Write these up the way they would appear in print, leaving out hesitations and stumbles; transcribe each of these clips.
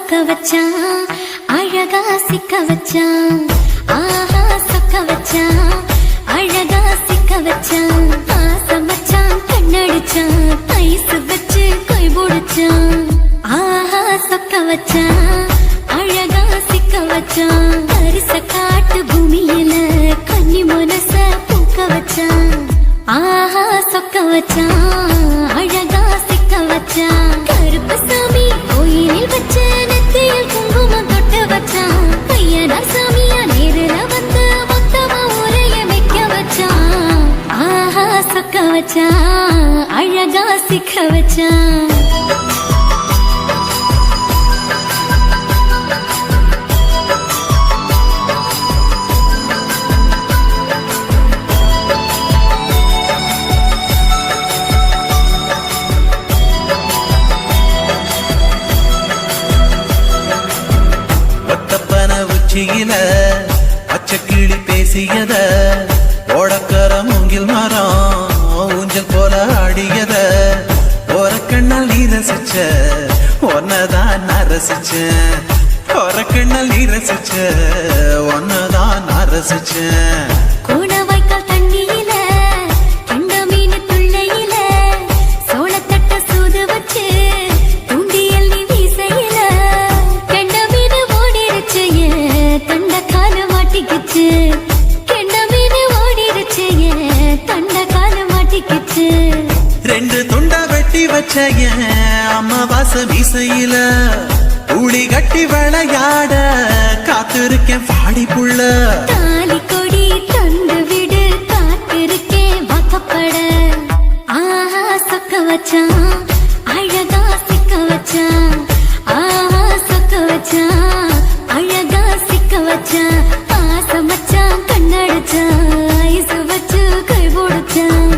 சொக்க வச்சான் அழகா சிக்க வச்சான் ஆஹா சொக்க வச்சான் அழகா சிக்க வச்சான் ஆசை மச்சான் கண்ணடிச்சான் ஐஸ் வச்சு கை போடுச்சான் ஆஹா சொக்க வச்சான் அழகா சிக்க வச்சான் அரிச காட்டு பூமியில கன்னி மனச பூக்க வச்சான் ஆஹா சொக்க வச்சான் அழகா சிக்க வச்சான் கருப்பு சாமி கோயிலில் வச்ச நெத்தியில் குங்குமம் தொட்டு வச்சான் பையனார் சாமியா நேரில் வந்து மொத்தமா உரைய வைக்க வச்சான் ஆஹா சொக்க வச்சான் அழகா சிக்க வச்சான் பச்சக்கிளி பேசியத ஓடக்கர மூங்கில் மரம் ஊஞ்சல் போல ஆடியத ஒரு கண்ணால் நீ ரசிச்ச ஒன்னதான் நான் ரசிச்சேன் ஒரு கண்ணால் நீ ரசிச்ச ஒன்னதான் நான் ரசிச்சேன் கூடவாய்க்கால் தண்ணியில கெண்ட மீன் துள்ளையில சோளத்தட்ட சூது வச்சு தூண்டியல் நீ வீசையில கெண்ட மீன் ஓடிருச்சு தண்ட கால மாட்டிக்கிச்சு கெண்ட மீன் ஓடிருச்சு தண்ட கால மாட்டிக்கிச்சு ரெண்டு துண்டா வெட்டி வச்ச அம்மா வாச வீசையில ஊழி கட்டி விளையாட காத்திருக்கேன் பாடி புள்ள தாலி கொடி தந்து விடு காத்திருக்கேன் வாக்கப்பட ஆஹா சொக்க வச்சான் அழகா சிக்க வச்சான் ஆஹா சொக்க வச்சான் அழகா சிக்க வச்சான் ஆசை மச்சான் கண்ணடிச்சான் ஐஸ் வச்சு கை போடுச்சான்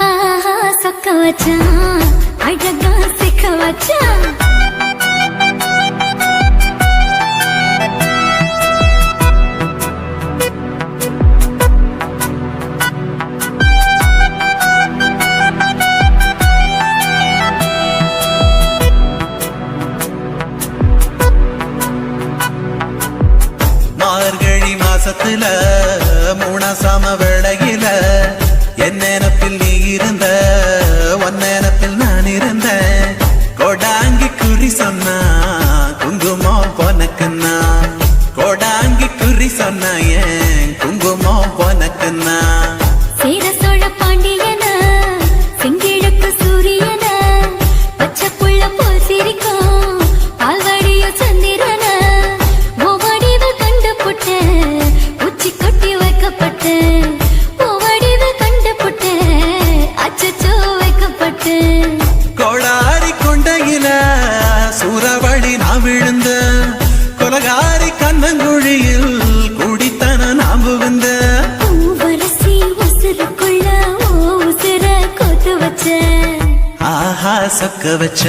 ஆஹா சொக்க வச்சான் அழகா சிக்க வச்சான் மார்கழி மாசத்துல மூணாசாம வேளையில என் நினப்பில் நீ இருந்த உன் நினப்பில் நான் இருந்தேன் கோடாங்கி குறி சொன்னா குங்குமம் போனக்குன்னா கோடாங்கி குறி சொன்னா ஏன் குங்குமம் போனக்குன்னா சேர சோழ பாண்டியன செங்கிழக்கு சூரியன பச்சை புள்ள போல் சிரிக்கும் பால்வடிய சந்திரன ஓவடிவில் கண்டு புட்ட உச்சி கொட்டி வைக்கப்பட்டு ஓவடிவில் கண்டு புட்ட அச்சச்சோ வைக்கப்பட்டு கோடாரி கொண்டையில சூறவழி நான் விழுந்த கொலகாரி கண்ணங்குழியில் குடித்தன நாம் புகுந்த பூவரசி உசுருக்குள்ள உசுர கோத்து வச்ச ஆஹா சொக்க வச்ச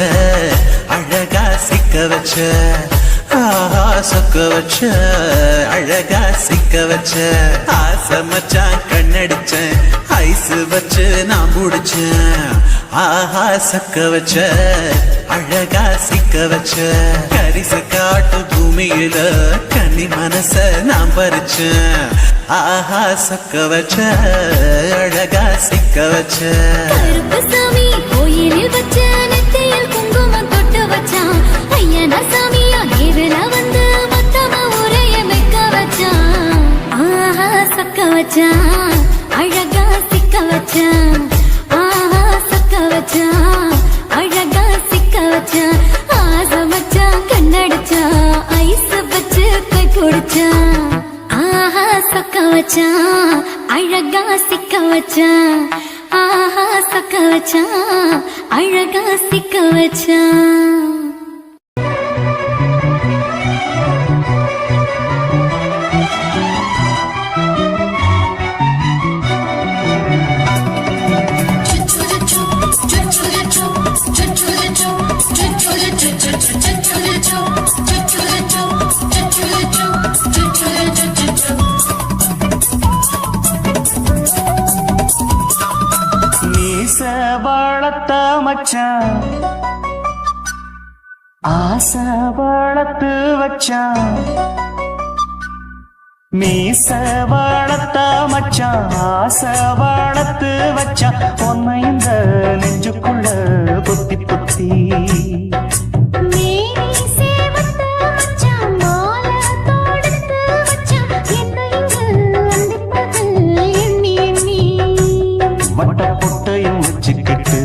அழகா சிக்க வச்ச ஆஹா சொக்க வச்ச அழகா சிக்க வச்ச ஆசை மச்சான் கண்ணடிச்சேன் ஐஸ் வச்சு நான் முடிச்சேன் ஆஹா சொக்க வச்ச அழகா சிக்க வச்ச கரிச காட்டு பூமியில கன்னி மனச நான் பறிச்சேன் ஆஹா சொக்க வச்ச அழகா சிக்க வச்ச கருப்பு சாமி கோயிலில் வச்ச நெத்தியில் குங்குமம் தொட்டு வச்சான் ஐயனார் சாமியா நேரில் வந்து மொத்தமா உரைய வைக்க வச்சான் ஆஹா சொக்க வச்சான் அழகா சிக்க வச்சான் ஆஹா சொக்க வச்சான் அழகா சிக்க வச்சான் ஆசை மச்சான் கண்ணடிச்சான் ஐஸ் வச்சு கை போடுச்சான் ஆஹா சொக்க வச்சான் அழகா சிக்க வச்சான் ஆஹா சொக்க வச்சான் அழகா சிக்க வச்சான் வளர்த்த மச்சான் ஆசை வளர்த்து வச்சான் மீச வளர்த்த மச்சான் ஆசை வளர்த்து வச்சான் உன்னை இந்த நெஞ்சுக்குள்ள புத்தி புத்தி மேனி சேவத்த மச்சான் மாலை தொடுத்து வச்சான் என்னை இங்கு அண்டிப்பது எண்ணி எண்ணி வட்ட பொட்டையும் வச்சுக்கிட்டு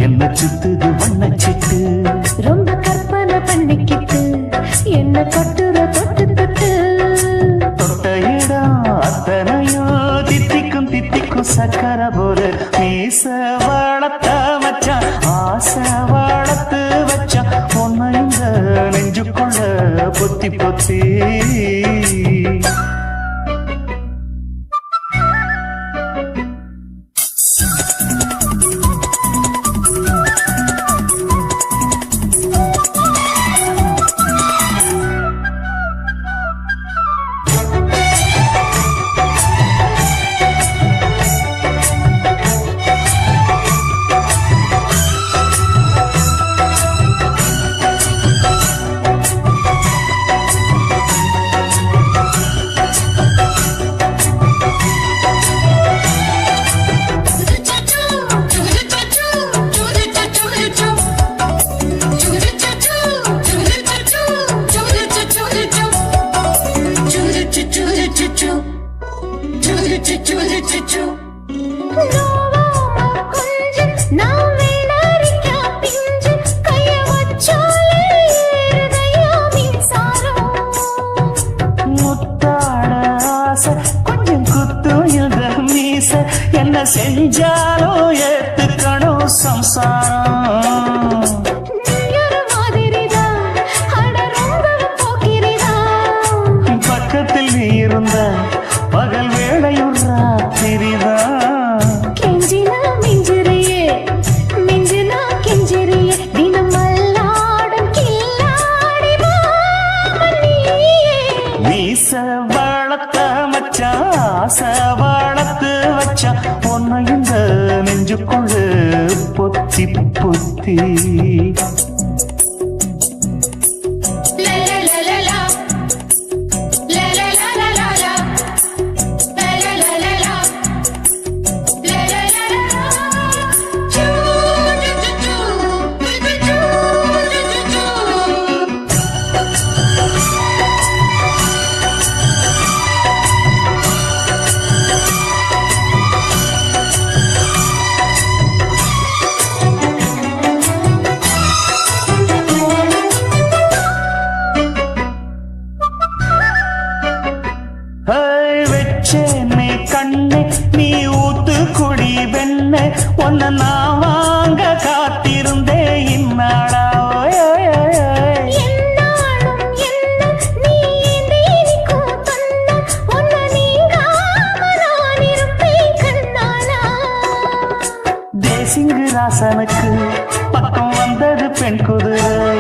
என்ன சுத்துது வண்ணச்சிட்டு ரொம்ப கற்பனை பண்ணிக்கிட்டு என்ன கட்டுற தொட்டு தொட்டு தொட்ட இடம் அத்தனையும் தித்திக்கும் தித்திக்கும் சக்கர போல மீச வளர்த்த மச்சான் ஆசை வளர்த்து வச்சான் உன்னை இந்த நெஞ்சுக்குள்ள பொத்தி பொத்தி என்ன செஞ்சாலும் ஏத்துக்கணும் சம்சாரம் பக்கத்தில் நீ இருந்த பகல் வேளையும் ராத்திரிதான் கெஞ்சினா மிஞ்சிறியே மிஞ்சினா கெஞ்சிறியே தினம் மல்லாடும் கில்லாடி மீச வளர்த்த மச்சான் ஆசை வளர்த்து வச்சான் உன்னை இந்த நெஞ்சுக்குள்ள பொத்தி பொத்தி வெச்சேனே கண்ணே நீ ஊத்து குடி வெண்ணே உன்னை நான் வாங்க காத்திருந்தே இந்நாடா தேசிங்கு ராசனுக்கு பக்கம் வந்தது பெண் குதிரை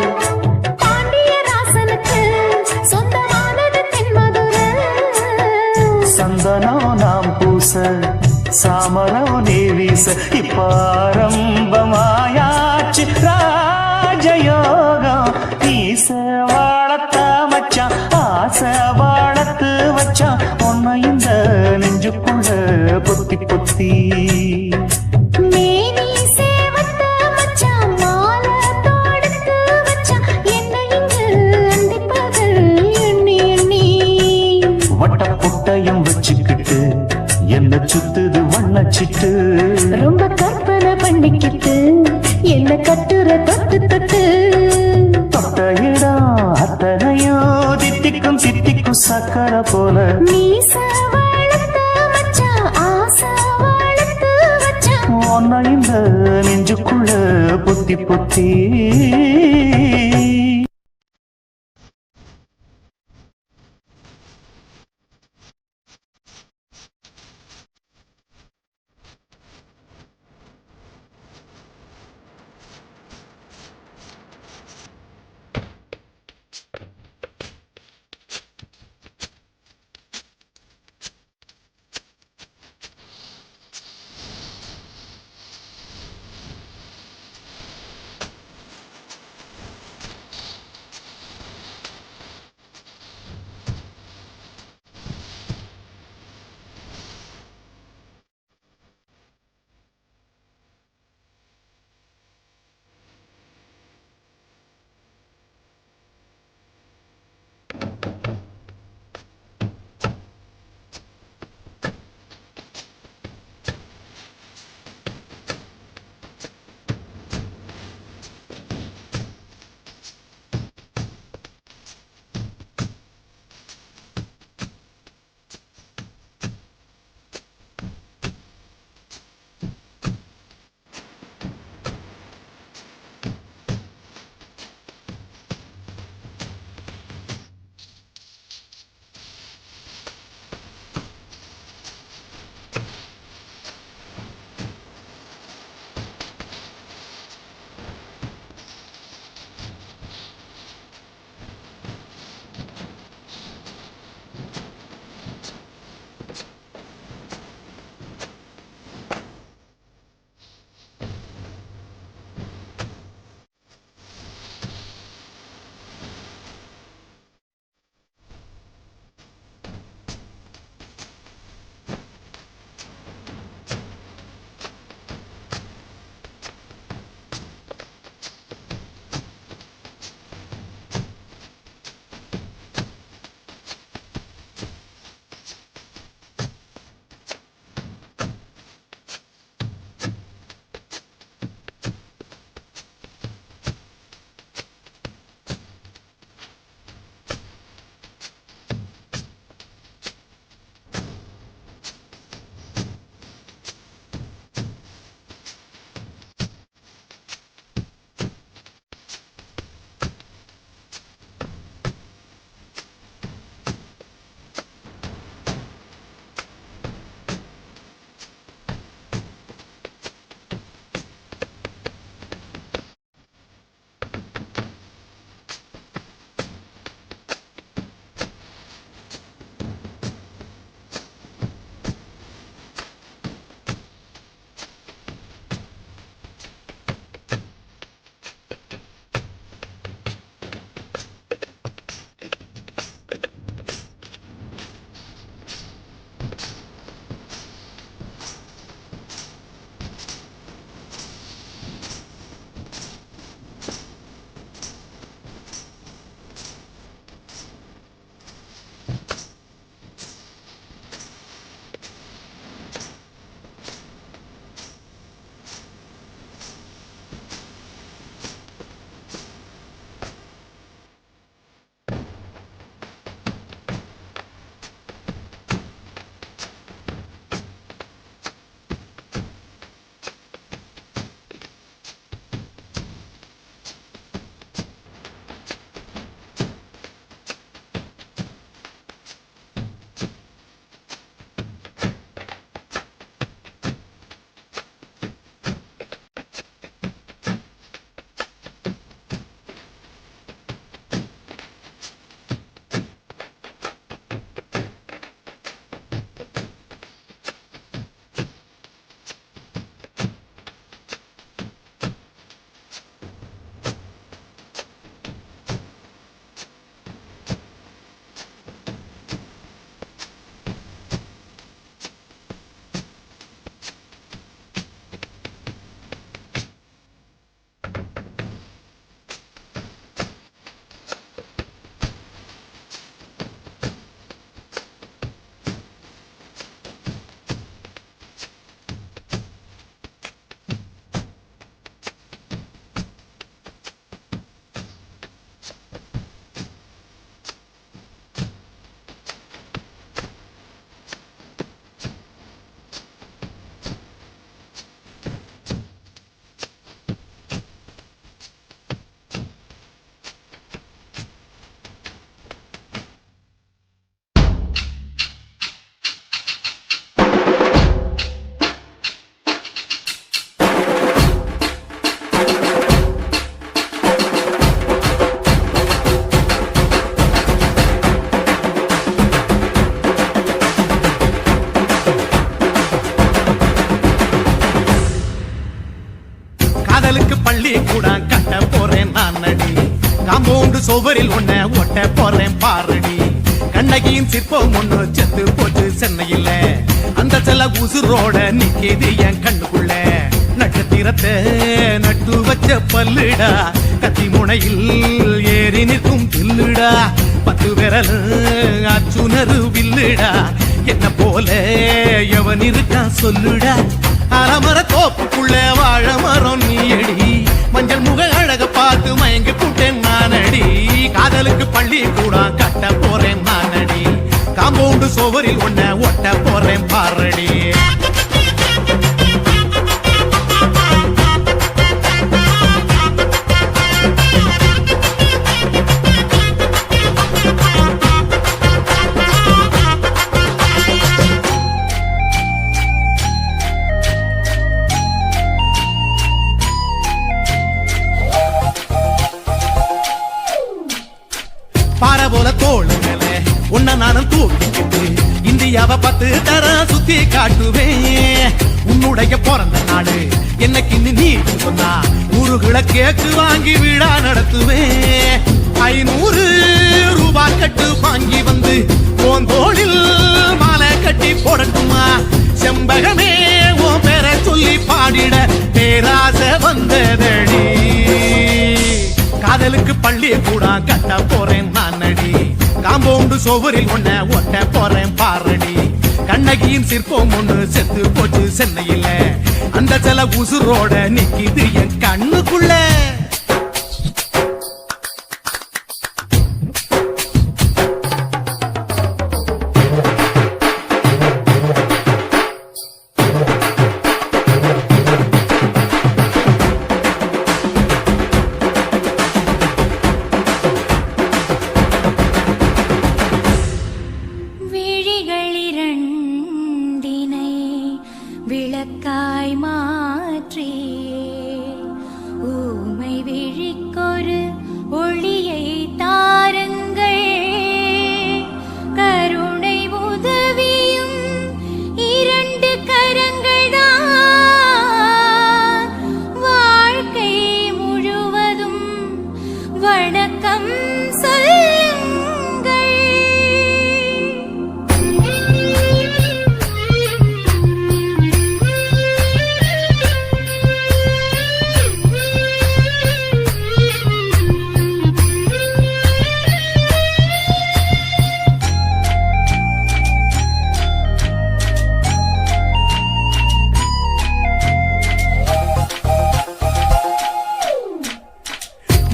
சந்தனம் நாம் பூச சாமரம் நீ வீச இப்பாரம்பமாயாச்சு ராஜயோகம் ஈச வாழத்த மச்சான் ஆசை வாழத்து வச்சான் உன்னை இந்த நெஞ்சுக்குள்ள பொத்தி பொத்தி வட்டப்புட்டையும் வச்சுக்கிட்டு என்ன சுத்துது வண்ணச்சிட்டு ரொம்ப கற்பனை பண்ணிக்கிட்டு என்ன கட்டுற தொட்டு தொட்டு தொட்ட இடம் அத்தனையும் தித்திக்கும் தித்திக்கும் சக்கர போல மீச வளர்த்த மச்சான் ஆசை வளர்த்து வச்சான் உன்னை இந்த நெஞ்சுக்குள்ள பொத்தி பொத்தி சோவரில் ஒன்ன ஒட்ட போறேன் பாரடி. கண்ணகியின் சிற்பம் ஒண்ணு செத்து போச்சு சென்னையில, அந்த செல்ல உசுரோட நிக்கிது என் கண்ணுக்குள்ள. நட்சத்திரத்தை நட்டு வச்ச பல்லுடா, கத்தி முனையில் ஏறி நிற்கும் தில்லுடா. 10 விரல் அச்சுணரு வில்லுடா, என்ன போல எவன் இருக்கான் சொல்லுடா. அலமர தோப்புக்குள்ள வாழ மரம் நீயடி, மஞ்சள் முக அழக பார்த்து மயங்கி புட்டேன் நானடி. காதலுக்கு பள்ளி கூட கட்ட போறேன் நானடி, காம்பவுண்டு சோவரில் ஒன்ன ஒட்ட போறேன் பாரடி. பாறை போல தோள் மேல உன்ன நானும் தூக்கிக்கிட்டு இந்தியாவை 10 தரம் சுத்தி காட்டுவேன். உன்னுடைய பிறந்த நாடு என்னைக்கு நீ சொன்னா 100 கேக்கு வாங்கி விழா நடத்துவேன். 500 ரூபாய் கட்டு வாங்கி வந்து உன் தோளில் மாலை கட்டி போடட்டுமா. செம்பகமே உன் பேரை சொல்லி பாடிட பேராசை வந்ததடி. காதலுக்கு பள்ளி கூட கட்ட போறேன் நானடி, காம்பவுண்டு சோவரில் ஒன்ன ஒட்ட போறேன் பாரடி. கண்ணகியின் சிற்பம் ஒண்ணு செத்து போச்சு சென்னையில, அந்த செல உசுரோட நிக்கிது என் கண்ணுக்குள்ள. விளக்காய் மாற்றியே ஊமை விழிக்கொரு ஒளியை தாருங்கள். கருணை உதவியும் 2 கரங்கள் தான், வாழ்க்கை முழுவதும் வணக்கம் சொல்லுங்கள்.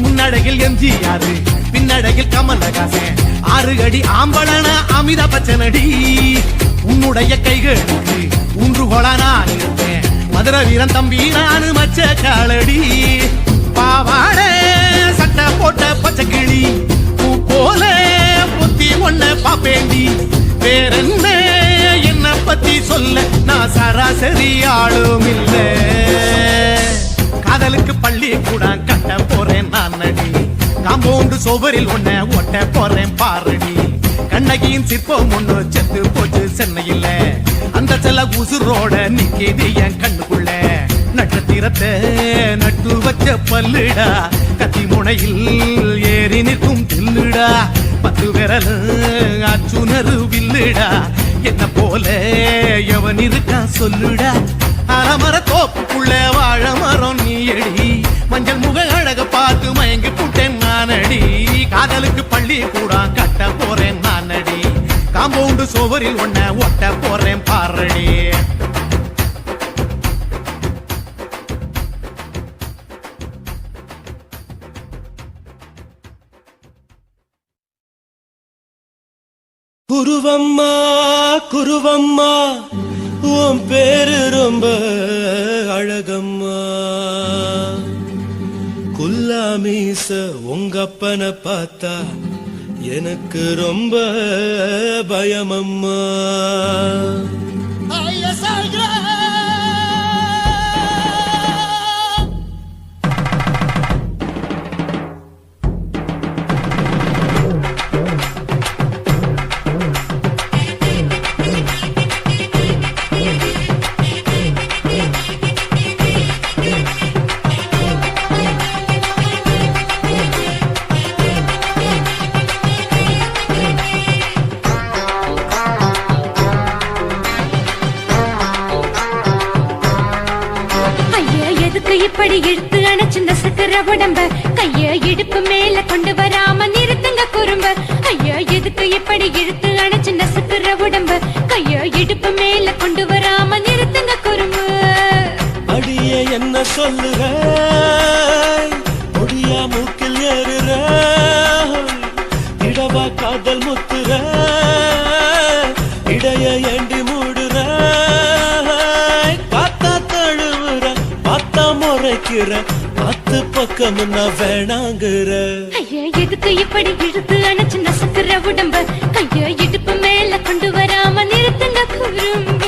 முன்னடையில் எம்ஜிஆர், பின்னடையில் கமலஹாசன், 6 அடி ஆம்பளன அமிதாப் பச்சனடி. உன்னுடைய கைகளுக்கு ஊன்றுகோலா நான் இருப்பேன், மதுரை வீரன் தம்பி நானு மச்ச காலடி. பாவாட சட்டை போட்ட பச்சை கிளி பூ போல பொத்தி ஒன்ன பாப்பேண்டி. வேறென்ன என்ன பத்தி சொல்ல நான் சராசரி ஆளும் இல்ல. காதலுக்கு பள்ளி கூட கட்ட போறேன் நானடி, காம்பவுண்டு சோவரில் ஒன்ன ஒட்ட போறேன் பாரடி. கண்ணகியின் சிற்பம் ஒண்ணு செத்து போச்சு சென்னையில, அந்த செல்ல உசுரோட நிக்கிது என் கண்ணுக்குள்ள. நட்சத்திரத்தை நட்டு வச்ச பல்லுடா, கத்தி முனையில் ஏறி நிற்கும் தில்லுடா. 10 விரல் அச்சுணரு வில்லுடா, என்ன போல எவன் இருக்கான் சொல்லுடா. அலமர தோப்புக்குள்ள வாழ மரம் நீயடி, மஞ்சள் முக அழக பார்த்து மயங்கி புட்டேன் நானடி. காதலுக்கு பள்ளி கூட கட்ட போறேன் நானடி, காம்பவுண்டு சோவரில் ஒன்ன ஒட்ட போறேன் பாரடி. குருவம்மா குருவம்மா உன் பேரு ரொம்ப அழகம்மா. குல்லாமீச உங்க அப்பனை பார்த்தா எனக்கு ரொம்ப பயமம்மா. வராம நிறுத்துங்க குறும்ப. ஐயா எதுக்கு இப்படி இழுத்து அணைச்சு நசுக்குற உடம்ப. கைய இடுப்பு மேல கொண்டு வராம நிறுத்துங்க குறும்பு. அடியே என்ன சொல்லுற, முடியா மூக்கில் ஏறுற, இடவா காதல் முத்துற, இடைய ஏண்டி மூடுற, காத்தா தழுவுற, பார்த்தா முறைக்கிற, பத்து பக்கம் நான் வேணாங்குற. ஐயா எதுக்கு இப்படி இழுத்து அணைச்சு நசுக்குற உடம்ப. கைய இடுப்பு மேல கொண்டு வராம நிறுத்துங்க குறும்ப.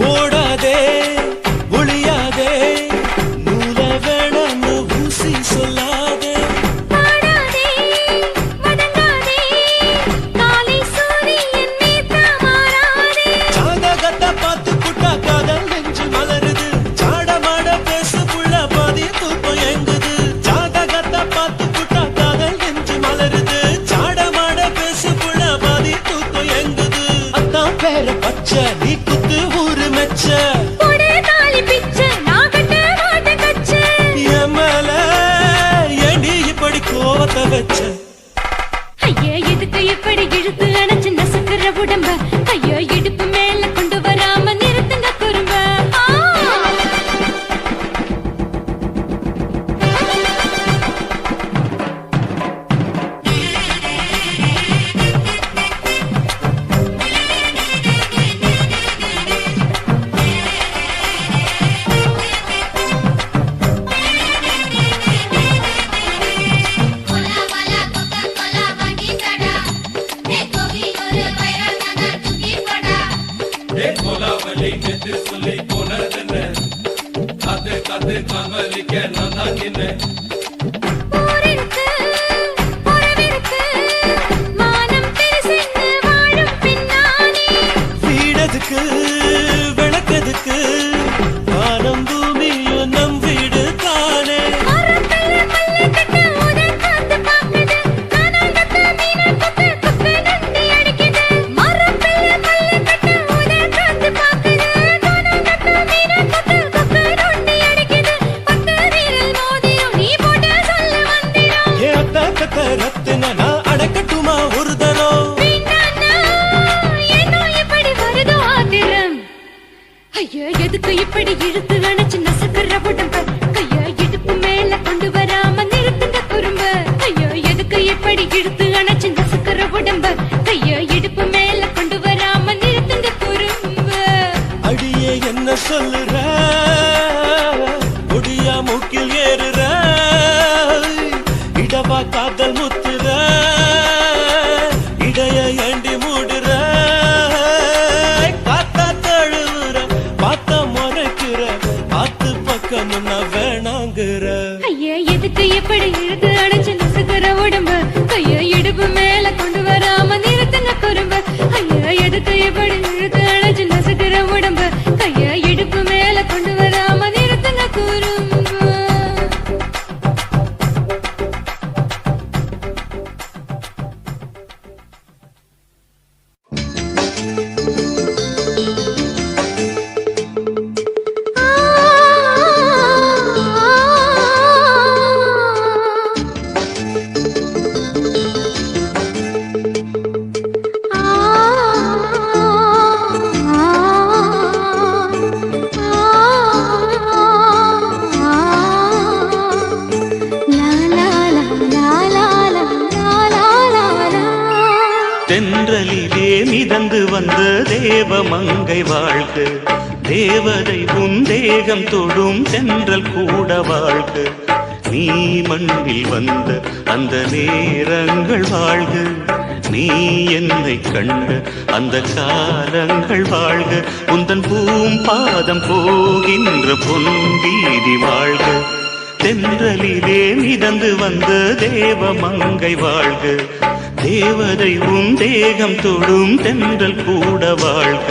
ஓடாதே ஒளியாதே, நூல வேணான்னு ஊசி சொல்லாதே. பாடாதே வதங்காதே, காலை சூரியன் நீத்த மாறாதே. ஜாதகத்தை பார்த்து புட்டா காதல் நெஞ்சு மலருது, சாடமாட பேசு புள்ள பாதி தூக்கம் எங்குது. ஜாதகத்தை பார்த்து புட்டா காதல் நெஞ்சு மலருது, சாடமாட பேசு புள்ள பாதி தூக்கம் எங்குது. அத்தான் பேர பச்சை நீ குத்து ஊரு மெச்ச, கொடை தாலி பிச்சை நான் கட்ட மாட்ட கச்சை. என் மேல ஏண்டி இப்படி கோவத்தை வச்ச. ஐயா எதுக்கு இப்படி இழுத்து அணைச்சு நசுக்குற உடம்ப. கைய இடுப்பு மேல கொண்டு வராம நிறுத்துங்க குறும்ப. ஊரிருக்கு, உறவிருக்கு, மானம் பெருசென்னு வாழும் பின்னானே. வீடதுக்கு விளக்கதுக்கு, வானம் பூமியும் நம் வீடு தானே. மரத்துல மல்லி கட்டு உதன் காத்து பாக்குது, கானாங்கத்து மீன் கொத்து குப்பு நந்தி அடிக்குது. மரத்துல மல்லி கட்டு உதன் காத்து பாக்குது, கானாங்கத்து மீன் கொத்து குப்பு நந்தி அடிக்குது. பத்து வீரல் மோதிரம் நீ போட்டு சொல்ல வந்திரம். ஏ அத்த கத்த ரத்தின நான் அடக்கட்டுமா ஒரு தரம். வேண்டாண்ணா, ஏனோ இப்படி வருதோ ஆத்திரம். ஐயா எதுக்கு இப்படி இழுத்து அணைச்சு நசுக்குற உடம்ப. கைய இடுப்பு மேல கொண்டு வராம நிறுத்துங்க குறும்ப. ஐயா எதுக்கு இப்படி இழுத்து அணைச்சு நசுக்குற உடம்ப. கைய இடுப்பு மேல கொண்டு வராம நிறுத்துங்க குறும்ப. அடியே என்ன சொல்லுற, முடியா மூக்கில் ஏறுற, இடவா காதல் முத்துற, இடைய ஏண்டி மூடுற, காத்தா தழுவுற, பார்த்தா முறைக்கிற, பார்த்து பக்கம் நான் வேணாங்குற. ஐயா எதுக்கு இப்படி இழுத்து அணைச்சு நசுக்குற உடம்ப. கைய இடுப்பு மேல கொண்டு வராம நிறுத்துங்க குறும்ப. ஐயா எதுக்கு இப்படி இழுத்து அணைச்சு நசுக்குற உடம்ப. கைய இடுப்பு மேல கொண்டு வராம நிறுத்துங்க குறும்ப. தென்றலிலே மிதந்து வந்த தேவமங்கை வாழ்க, தேவதை உன் தேகம் தொடும் தென்றல் கூட வாழ்க. நீ மண்ணில் வந்த அந்த நேரங்கள் வாழ்க, நீ என்னை கண்ட அந்த காலங்கள் வாழ்க உந்தன் பூம்பாதம் போகின்ற பொன் வீதி வாழ்க தென்றலிலே மிதந்து வந்த தேவ மங்கை வாழ்க தேவதை உன் தேகம் தொடும் தென்றல் கூட வாழ்க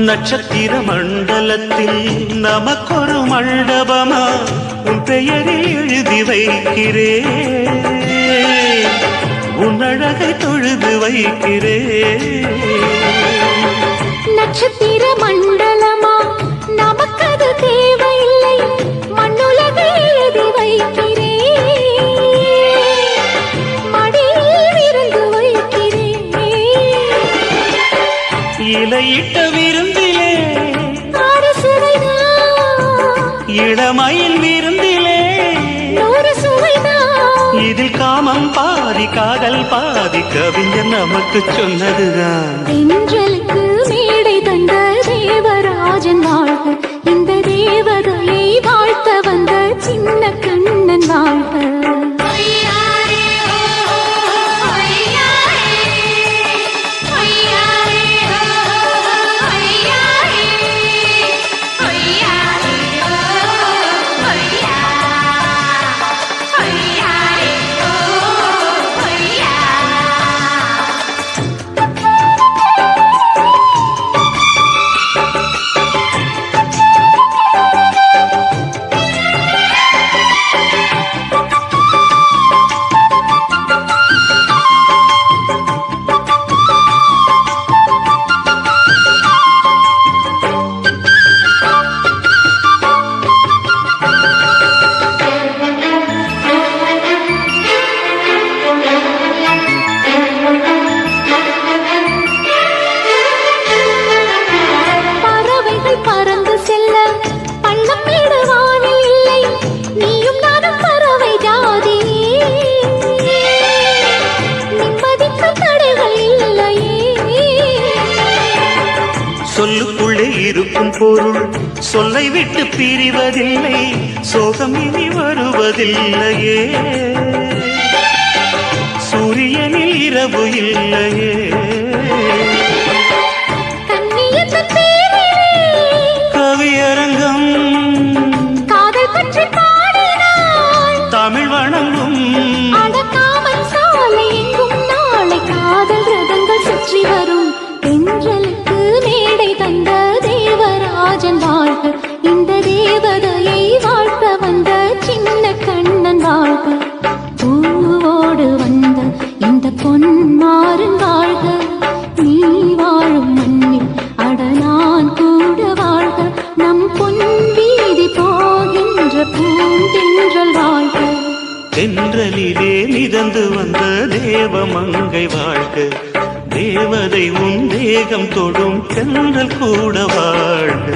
நட்சத்திர மண்டலத்தில் நமக்கொரு மண்டபமா உன் பெயரில் எழுதி வைக்கிறேன் உன் அழகை தொழுது வைக்கிறேன் நட்சத்திர மண்டலமா நமக்கது தேவையில்லை மண்ணுலகை எழுதி வைக்கிறேன் மடியில் இருந்து வைக்கிறேன் இலையிட்ட விருந்திலே ஆறு சுவைதான் இளமையில் விருந்திலே நூறு சுவைதான் இதில் காமம் பாதி காதல் பாதி கவிஞர் நமக்கு சொன்னதுதான் தென்றலுக்கு மேடை தந்த தேவராஜன் வாழ்க இந்த தேவதையை வாழ்த்த வந்த சின்ன கண்ணன் வாழ்க சொல்லுக்குள்ளே இருக்கும் பொருள் சொல்லை விட்டு பிரிவதில்லை சோகம் இனி வருவதில்லையே சூரியனில் இரவு இல்லையே கவியரங்கம் காதல் பற்றி பாடினாள் தமிழ் வணங்கும் அடக்காமல் சாலை எங்கும் நாளை காதல் ரதங்கள் சுற்றி வரும் தென்றலுக்கு மேடை தந்த தேவராஜன் வாழ்க இந்த தேவதையை வாழ்த்த வந்த சின்ன கண்ணன் வாழ்க பூவோடு வந்த இந்த பொன்மாறன் வாழ்க நீ வாழும் மண்ணில் அட நான் கூட வாழ்க நம் பொன் வீதி போகின்ற பூந்தென்றல் வாழ்க தென்றலிலே மிதந்து வந்த தேவ மங்கை வாழ்க தேவதை உன் தேகம் தொடும் தென்றல் கூட வாழ்க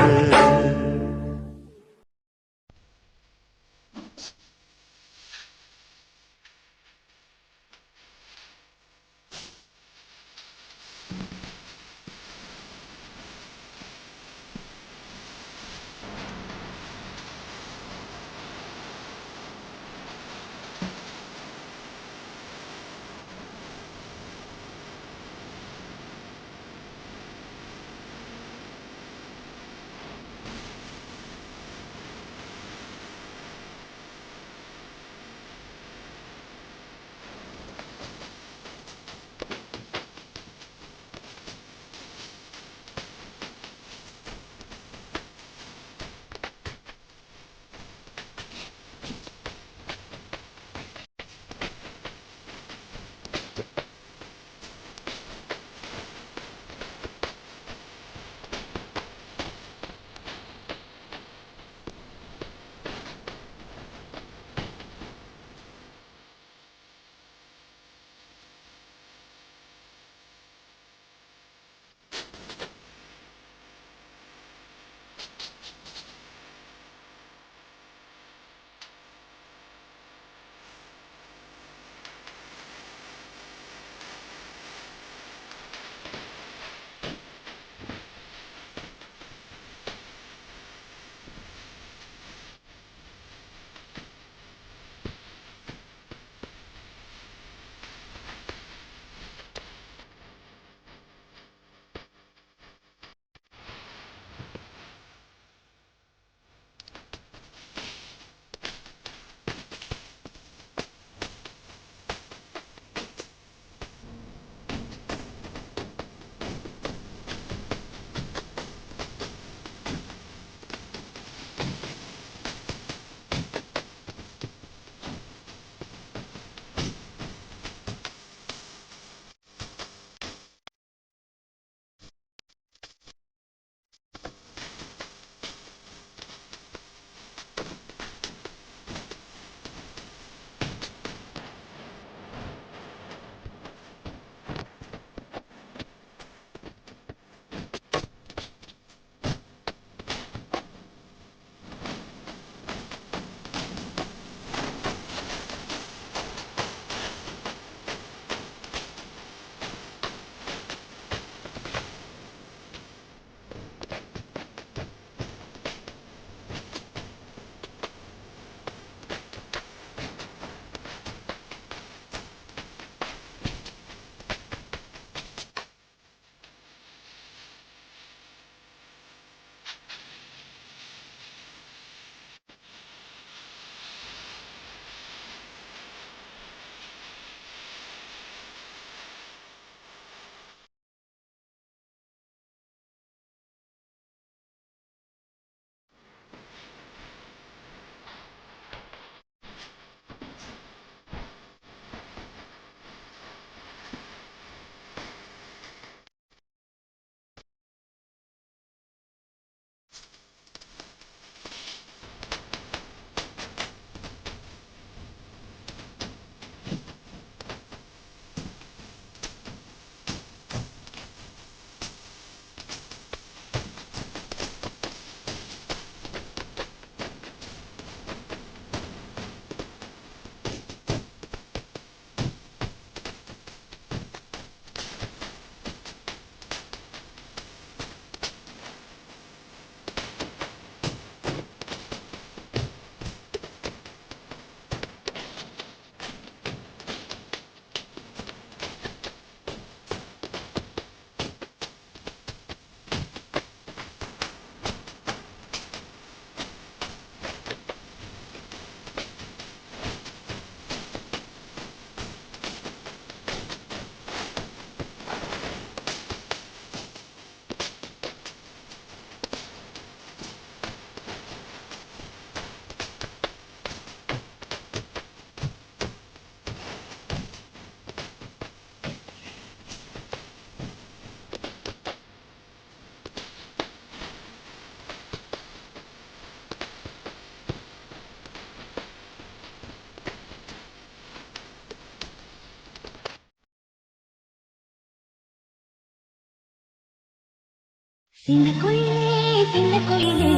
சின்ன குயிலே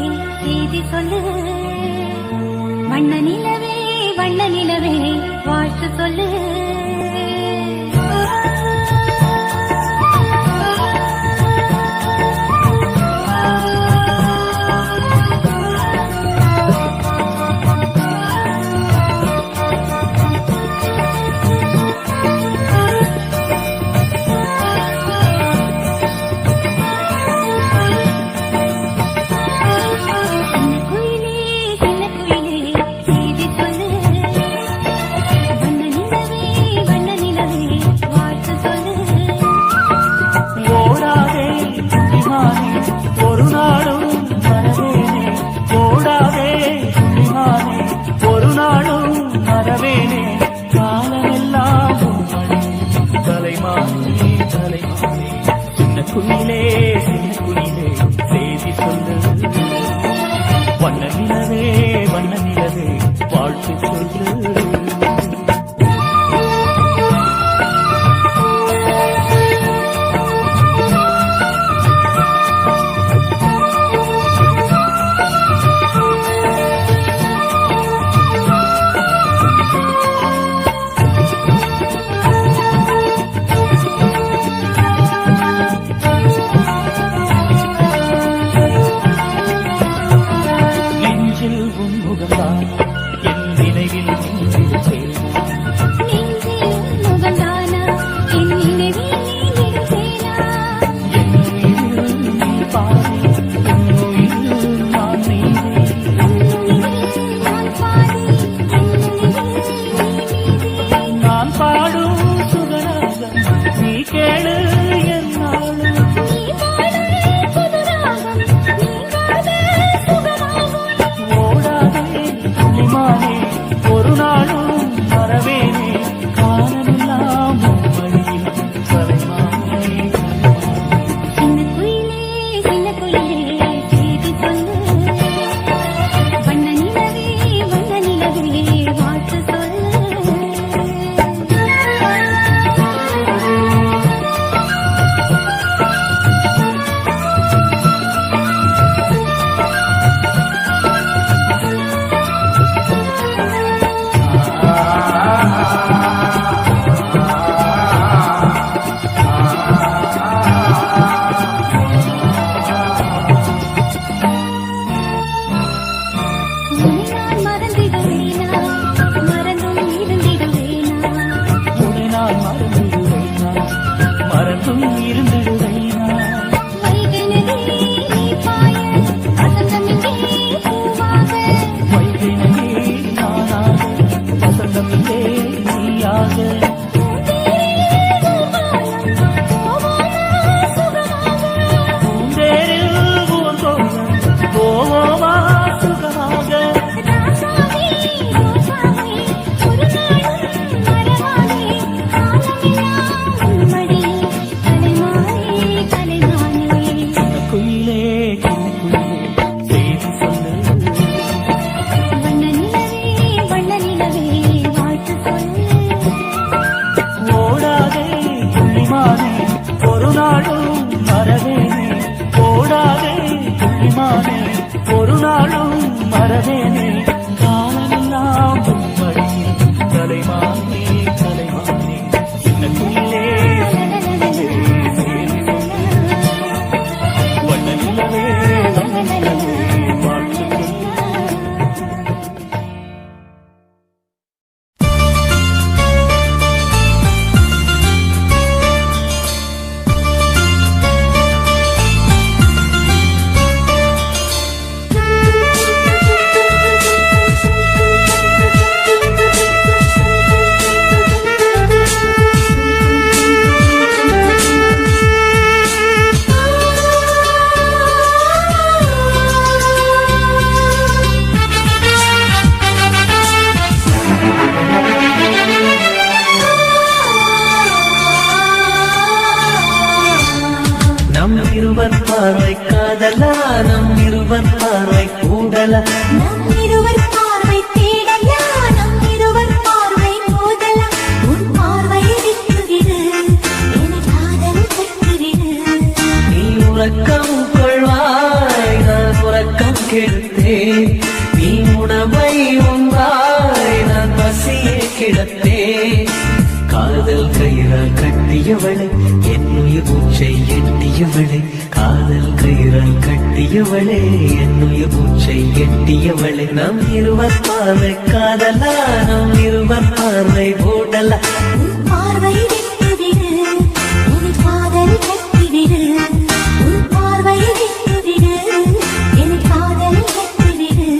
செய்தி சொல்லு, வண்ண நிலவே வாழ்த்து சொல்லு. ஒரு நாளும் மறவேனே, ஓடாதே துணிமானே, ஒரு நாளும் மறவேனே, காலமெல்லாம் தலைமானே தலைமானே. சின்ன குயிலே செய்தி சொல்லு, வண்ண நிலவே வாழ்த்து சொல்லு. ஒரு நாளும் மறவேனே, காலமெல்லாம் உம்மடியில் தலைமானே தலைமானே. சின்ன குயிலே வண்ண நிலவே வாழ்த்து இருவர் பார்வை காதலா, நம் இருவர் பார்வை கூடலா, நம் இருவர் பார்வை தேடலா, நம் இருவர் பார்வை மோதலா. உன் பார்வையை விட்டுவிடு, என காதல் பெற்றுவிடு. நீ உறக்கம் கொள் கட்டியவளே என்னுயிர் மூச்சை எட்டியவளே காதல் கயிறால் கட்டியவளே என்னுயிர் மூச்சை எட்டியவளே நம் இருவர் பார்வை காதலா நம் இருவர் பார்வை போடலா பார்வை விட்டுவிடு என் காதல் கட்டிவிடு உன் பார்வை விட்டுவிடு என் காதல் கட்டிவிடு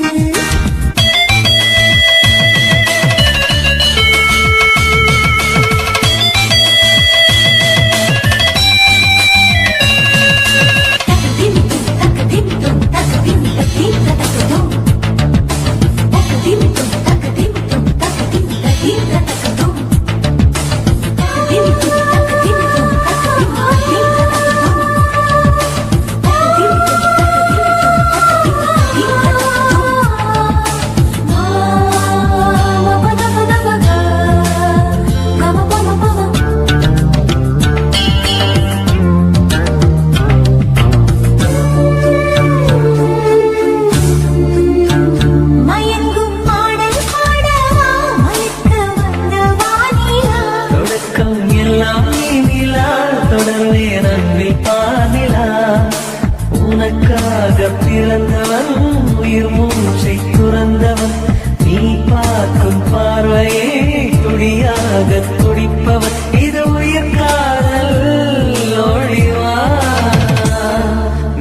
மயங்கும் பாடல் பாடவா மயக்க வந்த வானிலா தொடக்கம் எல்லாம் நீலா தொடர்வே நன்பில் பாதிலா உனக்காக பிறந்தவன் உயிர் மூச்சை துறந்தவன் நீ பார்க்கும் பார்வையே துடியாக துடிப்பவன் இது உயிர் காதல் ஒளிவா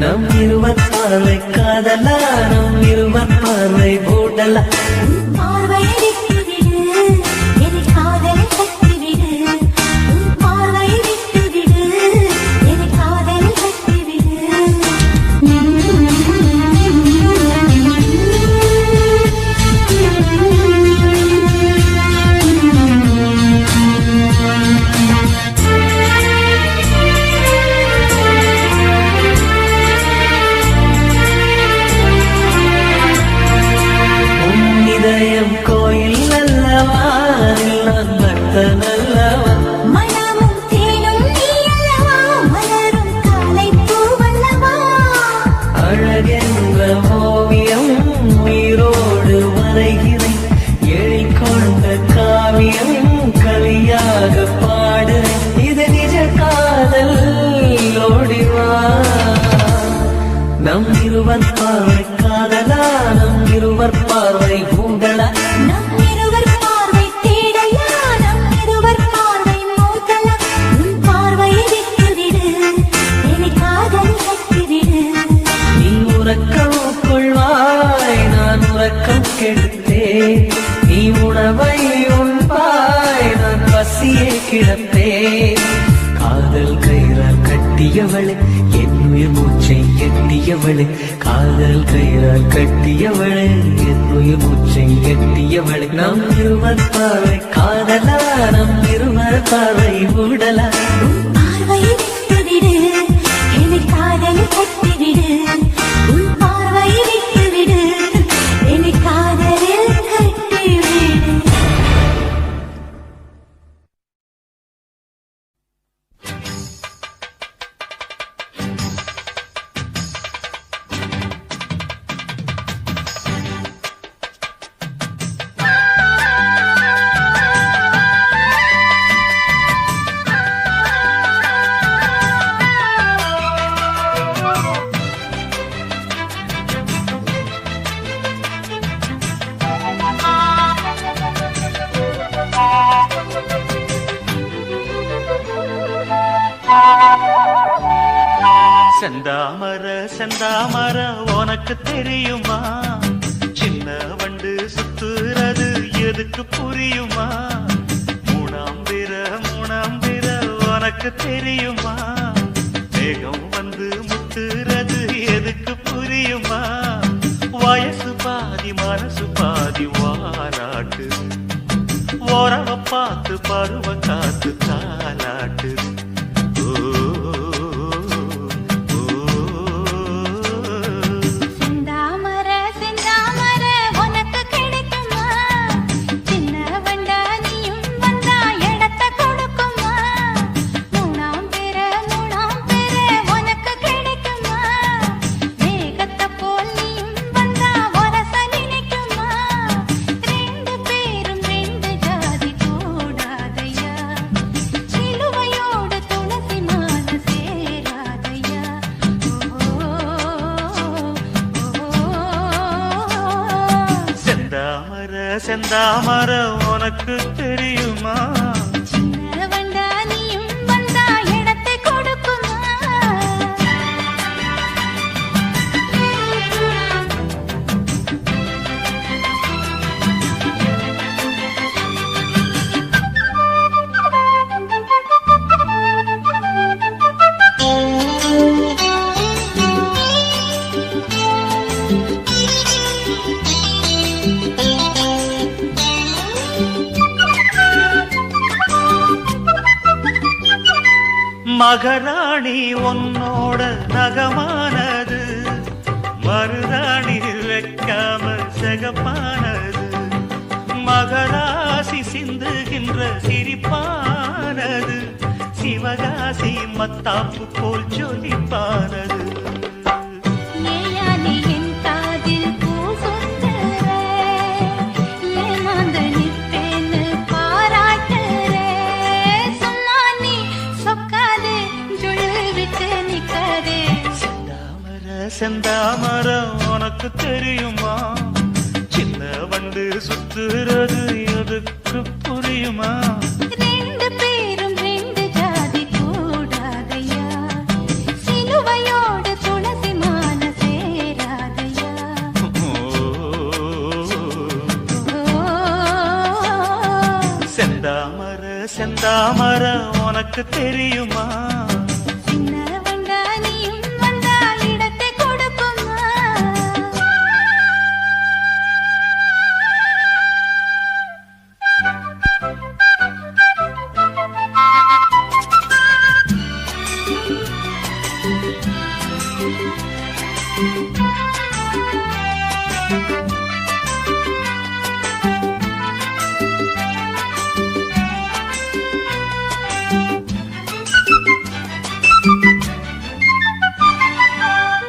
நம் இருவர் பார்வை காதலா நம் இருவர் பார்வை போடலா பார்வை விட்டுவிடு என் காதல் கட்டிவிடு உன் பார்வை விட்டுவிடு என் காதல் உன் இதயம் கோயில் அல்லவா அதில் நான் பக்தன் அல்லவா மனமும் தேனும் நீ அல்லவா மலரும் காலை பூவல்லவா அழகென்ற ஓவியம் உயிரோடு வரைகிறேன் எழில் கொண்ட காவியம் கலியாக பாடுறேன் இது நிஜ காதல் ஓடிவா நம் இருவர் பார்வை காதலா நம் இருவர் பார்வை பூண்டலா நம் இருவர் பார்வை தேடலா நம் இருவர் பார்வை மோதலா உன் பார்வையை விட்டுவிடு என் காதல் கட்டிவிடு நீ உறக்கம் கொள்வாய் நான் உறக்கம் கெடுத்தேன் நீ உணவை உண்பாய் நான் பசியை கிடப்பேன் காதல் கயிறால் கட்டியவளே என்னுயிர் மூச்சை எட்டியவளே காதல் கயிறால் கட்டியவளே என்னுயிர் மூச்சை எட்டியவளே நம் இருவர் பார்வை காதலா நம் இருவர் பார்வை உடலா பார்வையை விட்டுவிடு என் காதல் கட்டிவிடு உன் பார்வையை விட்டுவிடு என் காதலில் கட்டிவிடு செந்தாமர செந்தாமர உனக்கு தெரியுமா சின்ன வண்டு சுத்துறது எதுக்கு புரியுமா மூணாம் பிற உனக்கு தெரியுமா மேகம் வந்து முத்துறது எதுக்கு புரியுமா வயசு பாதி மனசு பாதி வாராட்டு ஓரவ பார்த்து பருவ காத்து தாலாட்டு செந்தாமர செந்தாமர உனக்கு கிடைக்குமா சின்ன வண்டா நீயும் வந்தா இடத்த கொடுக்குமா மூணாம் பிற உனக்கு கிடைக்குமா மேகத்தை போல் நீயும் வந்தா வரச நினைக்குமா ரெண்டு பேரும் ரெண்டு ஜாதி கூடாதையா சிலுவையோடு செந்தாமர உனக்கு தெரியுமா சின்ன வண்டா நீயும் வந்தா இடத்தை கொடுக்குமா மகராணி உன்னோட நகமானது மருதாணி வைக்காம செகப்பானது மகராசி சிந்துகின்ற சிரிப்பானது சிவகாசி மத்தாப்பு போல் ஜொலிப்பானது ஏயானே என் காதில் பூ சொந்தர ஏமாந்து நிற்பேன்னு பாராட்டுற சொன்னா நீ சொக்காதே ஜுழு விட்டு நிக்காதே செந்தாமர உனக்கு தெரியுமா சின்ன வண்டு சுத்துறது எதுக்கு புரியுமா ரெண்டு பேரும் ரெண்டு ஜாதி கூடாதையா சிலுவையோடு துளசி மாலை சேராதையா செந்தாமர உனக்கு தெரியுமா சின்ன வண்டா நீயும் வந்தா இடத்தை கொடுக்குமா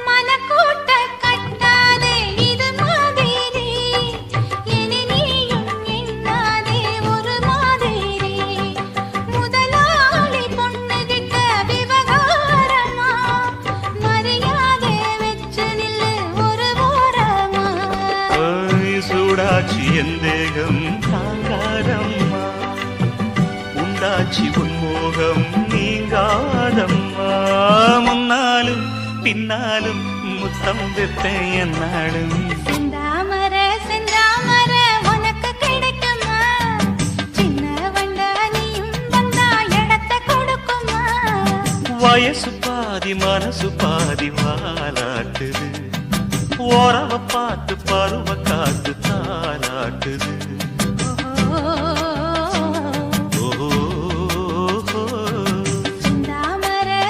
மனக்கூட்ட கட்டாதே இது மாதிரி இனி நீயும் எண்ணாதே ஒரு மாதிரி முதலாளி பொண்ணுகிட்ட விவகாரமா மரியாதை வச்சு நில்லு ஒரு ஓரமா சூடாச்சி என் தேகம் தாங்காதம்மா உண்டாச்சி உன்மோகம் நீங்காதம்மா முன்னாலும் பின்னாலும் முத்தம் வைப்பேன் என்னாலும் செந்தாமர உனக்கு கிடைக்குமா சின்ன வண்டா நீயும் வந்தா இடத்தை கொடுக்குமா வயசு பாதி மனசு பாதி வாலாட்டுது ஓரவ பார்த்து பருவ காத்து தாலாட்டுது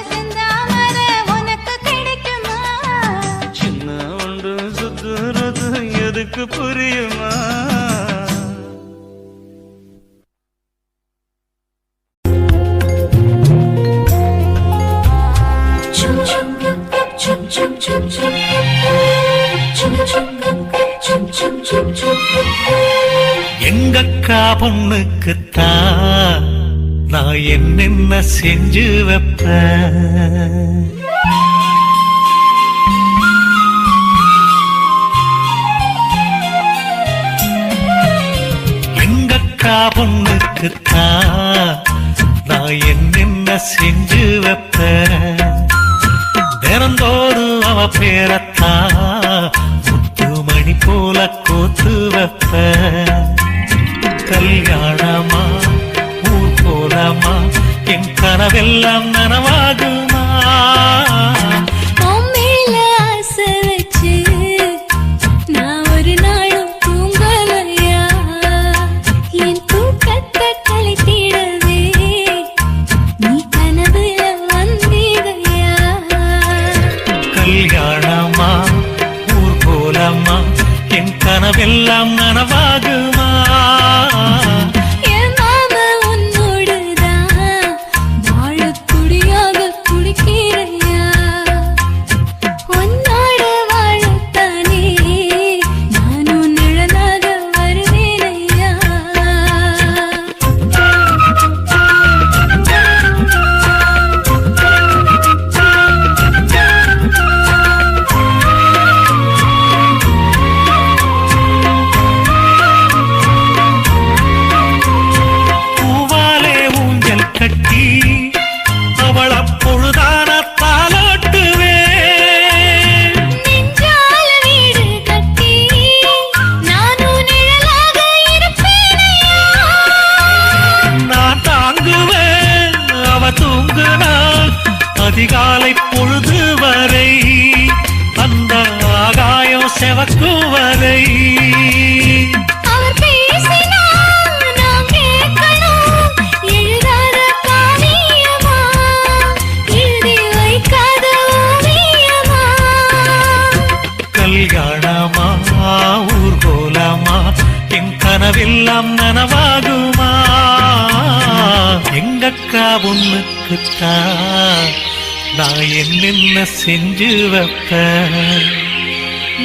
செந்தாமர உனக்கு கிடைக்குமா சின்ன ஒன்று சுத்துறது எதுக்கு புரியுமா எங்கக்கா பொண்ணுக்குத்தான் நான் என்னென்ன செஞ்சு வைப்பேன் எங்கக்கா பொண்ணுக்குத்தான் நான் என்னென்ன செஞ்சு வைப்பேன் தினந்தோறும் அவ பேரத்தான் முத்துமணி போல கோத்து வைப்பேன் கல்யாணமா ஊர் போலாமா என் கனவெல்லாம் நனவாகுமா மேல ஆசை வச்சு நான் ஒரு நாளும் தூங்கலையா என் தூக்கத்தை கழித்திடவே நீ கனவுல வந்திடையா கல்யாணமா ஊர் போலாமா என் கனவெல்லாம் நனவாகுமா என் மாமா உன்னோடுதான் வாழக்கூடியாக துடிக்கிறையா அதிகாலை பொழுது வரை அந்த ஆகாயம் செவக்கும் வரை அவர் பேசினால் நாம் கேட்கணும். எழுதாத காவியமா, எழுதி வைக்காத ஓவியமா. கல்யாணமா ஊர்கோலமா என் கனவெல்லாம் நனவாகுமா எங்கக்கா ஒண்ணுக்குத்தான் நான் என்னென்ன செஞ்சு வைப்பேன்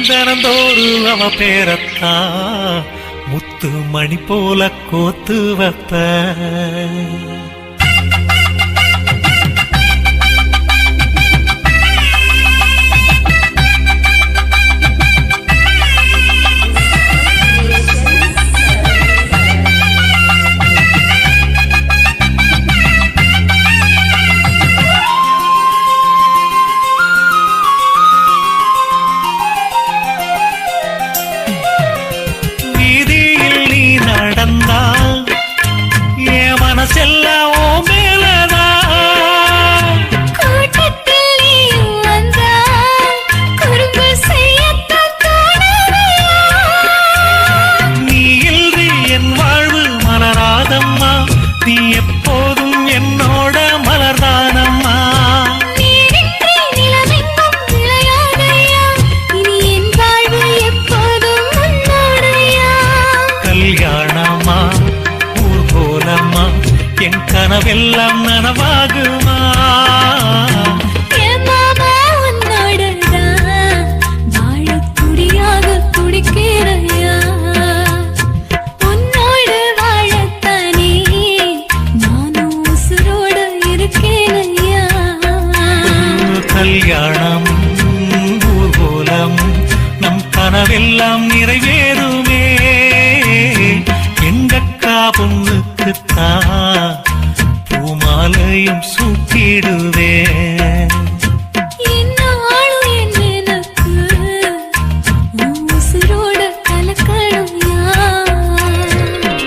தினந்தோறும் அவ பேரத்தான் முத்து மணி போல கோத்து வைப்பேன் மனசெல்லாம் ஓ மேலதான் கூட்டத்தில் நீயும் வந்தால் குறும்பு செய்யத்தான் தோணுதையா? நீ இன்றி என் வாழ்வு மலராதம்மா நீ எப்போதும் என்னோட மலர்தானம்மா நீரின்றி நிலவெங்கும் விளையாதையா? இனி என் வாழ்வு எப்போதும் உன்னோடையா? கல்யாணமா ஊர்கோலமா என் கனவெல்லாம் நனவாகுமா என் மாமா உன்னோடதான் வாழத் துடியாக துடிக்கிறையா? உன்னோடு வாழத்தானே நானும் உசுரோடு இருக்கேனையா? கல்யாணம் ஊர்கோலம் நம் கனவெல்லாம் நிறைவேறுமே எங்கக்கா பொண்ணுக்குத்தான் பூமாலையும் சூட்டிடுவேன் என்னாலும் என் எனக்கு உன் உசுரோட கலக்கணும்யா?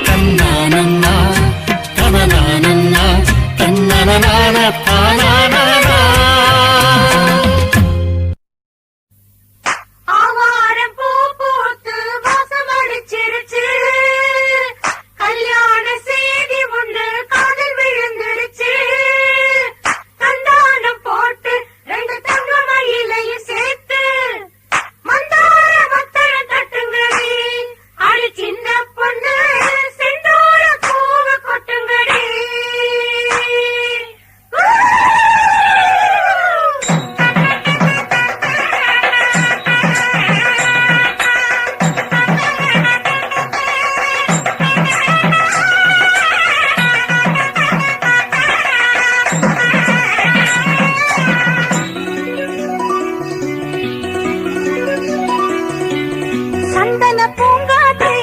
தன்னானன்னா தனனானன்னா தன்னனனான தானானா ஆவாரம் பூ பூத்து வாசம் அடிச்சிருச்சு கல்யாண செய்தி ஒன்று காதல் விழுந்துருச்சு தந்தானம் போட்டு ரெண்டு தங்க மயிலையும் சேர்த்து மந்தார மத்தர தட்டுங்கடி அடி சின்ன பொண்ணு செந்தூர பூவ கொட்டுங்கடி சந்தன பூங்காற்றே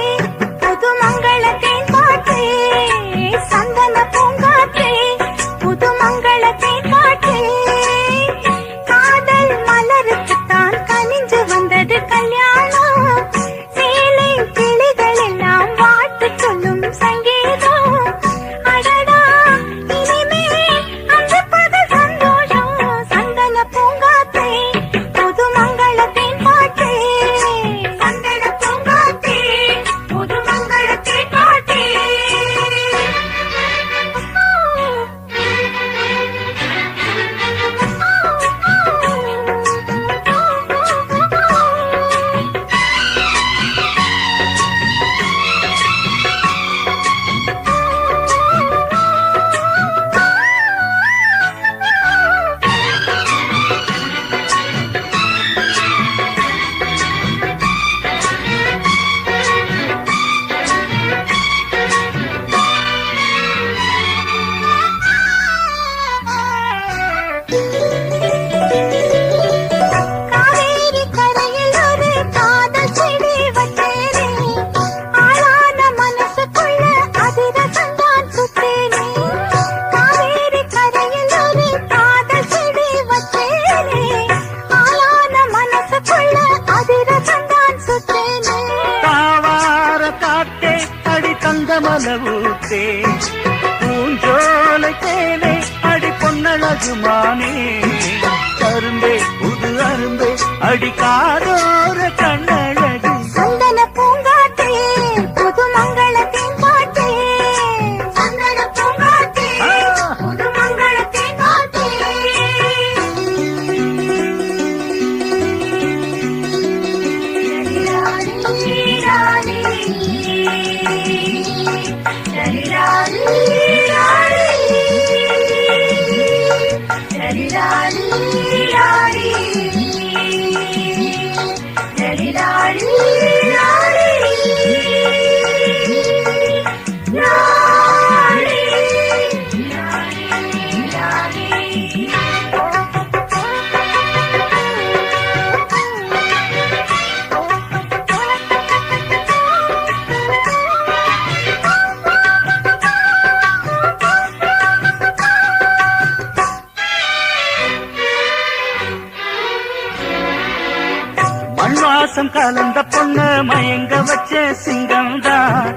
புது மங்களத்தின் காற்றே சந்தன பூங்காற்றே புது மங்களத்தின் காற்றே காதல் மலருக்குத்தான் கனிஞ்சு வந்தது கல்யாணம் சேலை கிளிகள் எல்லாம் வாழ்த்து சொல்லும் சங்கீதம் அடடா இனிமே அந்த பகல் சந்தோஷம் சந்தன பூங்காற்றே புது மங்களத்தின் காற்றே சந்தன பூங்காற்றே புது மங்களத்தின் காற்றே காவேரி கரையில் ஒரு காதல் செடி வச்சேனே ஆளான மனசுக்குள்ள அதிரசந்தான் சுத்தேனே காவேரி கரையில் ஒரு காதல் செடி வச்சேனே ஆளான மனசுக்குள்ள அதிரசந்தான் சுத்தேனே தாவார காட்டே அடி தந்த மலவூத்தே பூஞ்சோலை தேனே அடி பொன்னழகுமானே அரும்பே புது அரும்பே அடிக்காதோர கண்ணழகு சந்தன பூங்காற்றே புது மங்களத்தின் பாட்டே சந்தன பூங்காற்றே புது மங்களத்தின் பாட்டே மண்வாசம் கலந்த பொண்ணு மயங்க வச்ச சிங்கம்தான்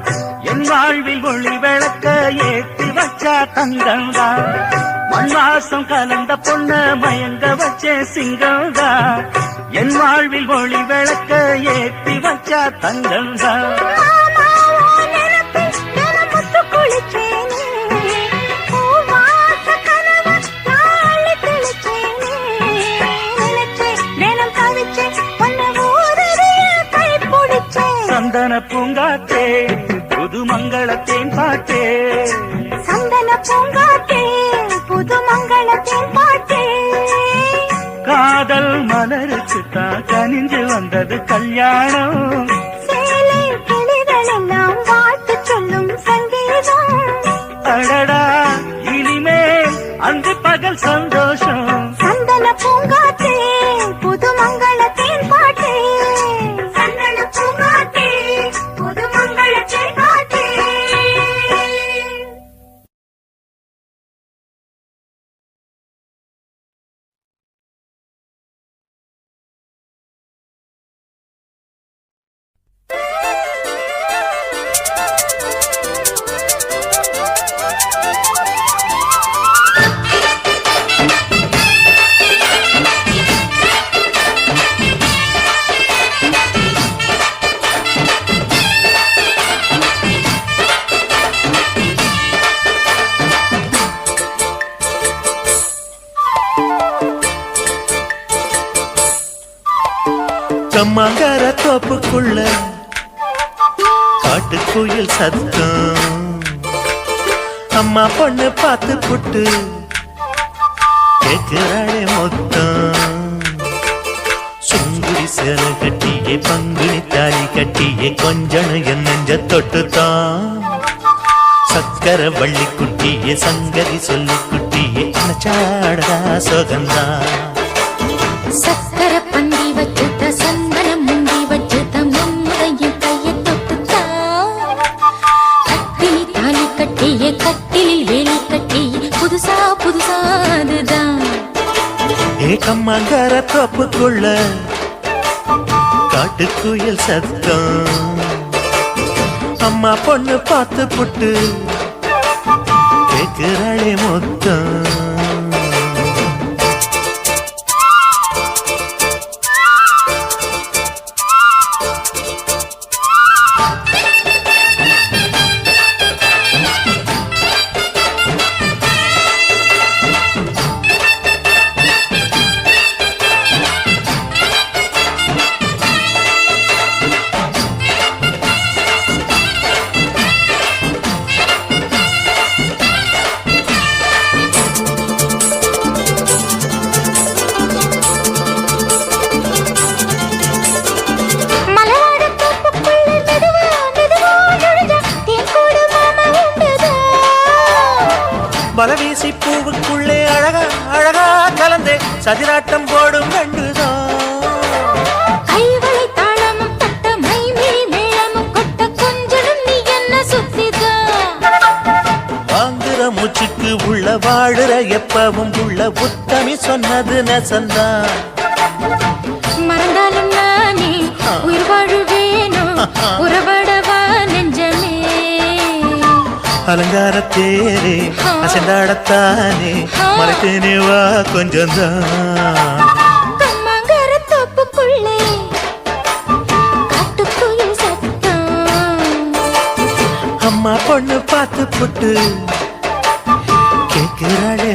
என் வாழ்வில் ஒளி விளக்க ஏற்றி வச்சா தங்கம்தான் மண்வாசம் கலந்த பொண்ணு மயங்க வச்ச சிங்கம்தான் என் வாழ்வில் ஒளி விளக்க ஏற்றி வச்சா தங்கம்தான் சந்தன பூங்காற்றே புது மங்களத்தேன் பாட்டே சந்தன பூங்காற்றே புது மங்களத்தின் பாட்டே காதல் மலருக்குத்தான் கனிஞ்சு வந்தது கல்யாணம் சேலை கிளிகள் எல்லாம் வாழ்த்து சொல்லும் சங்கீதம் அடடா இனிமேல் அன்று பகல் சந்தோஷம் சந்தன பூங்காற்றே புது மங்களத்தின் பாட்டே சந்தன பூங்காற்றே புது மங்களத்தின் பாட்டே கம்மாங்கார தோப்புக்குள்ள காட்டுக்குயில் சத்தம் அம்மா பொண்ணு பார்த்து புட்டு கேட்கிறாளே மொத்தம் சுங்குடி சேலை கட்டியே பங்குனி தாலி கட்டியே கொஞ்சனு என் நெஞ்ச தொட்டுத்தான் சக்கர வள்ளி குட்டியே சங்கதி சொல்லி குட்டியே அனச்சாடா சோகந்தான் சக்கர பந்தி வச்சுட்ட சந்தனம் முந்தி வச்சுட்ட மம்முதையும் கையை தொட்டுத்தா கட்டினி தாலி கட்டிய கட்டிலில் வேலி கட்டி புதுசா புதுசா அதுதான் ஏகம்மாங்கார தோப்புக்குள்ள காட்டுக்குயில் சத்தம் அம்மா பொண்ணு பார்த்து புட்டு கேட்கிறாளே மொத்தம் பலவீசி பூவுக்குள்ளே அழகா அழகா கலந்தே சதிராட்டம் போடும் ரெண்டுதான் கைவளை தாளமும் தட்ட மைமிழி மேளமும் கொட்ட கொஞ்சம் நீ என்ன சுத்திதான் வாங்குற மூச்சுக்கு உள்ள வாழுற எப்பவும் உள்ள உத்தமி சொன்னது நெசந்தான் மறந்தாலும் நானே உயிர் வாழுவேனோ உறவடவா நெஞ்சமே அலங்கார தேரே அசைந்தாடத்தானே மறைத்தேனே வா கொஞ்சம் தான் கம்மங்கர தோப்புக்குள்ளே காட்டுக்குயில் சத்தம் அம்மா பொண்ணு பார்த்து புட்டு கேட்கிறாளே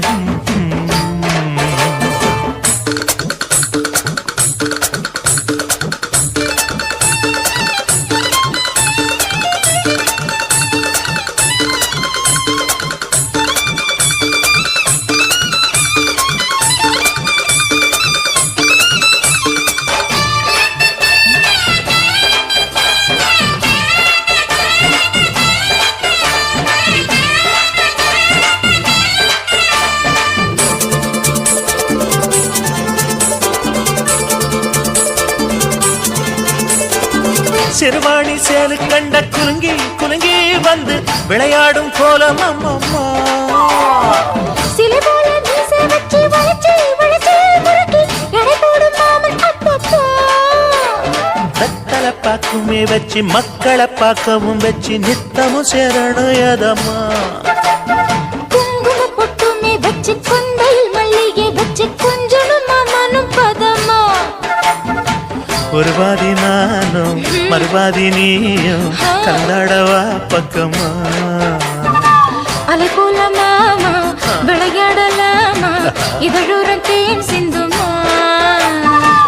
சிறுவாணி சேலு கண்ட குலுங்கி குலுங்கி வந்து விளையாடும் கோலம் அம்மம்மா சிலை போல மீசை வச்சு வளைச்சு வளைச்சு முறுக்கி எடை போடும் மாமன் அப்பப்பா வெத்தலை பாக்குமே வச்சு மக்களை பார்க்கவும் வச்சு நித்தமும் சேரணும் எதம்மா குங்கும பொட்டுமே வச்சு கொந்தையில் மல்லிகை வச்சு கொஞ்சனும் மாமனும் பதமா ஒரு பாதி நானும் மறுபாதி நீயும் கலந்தாடவா பக்கமா அலை போல மாமா விளையாடலாமா இதழூரம் தேன் சிந்துமா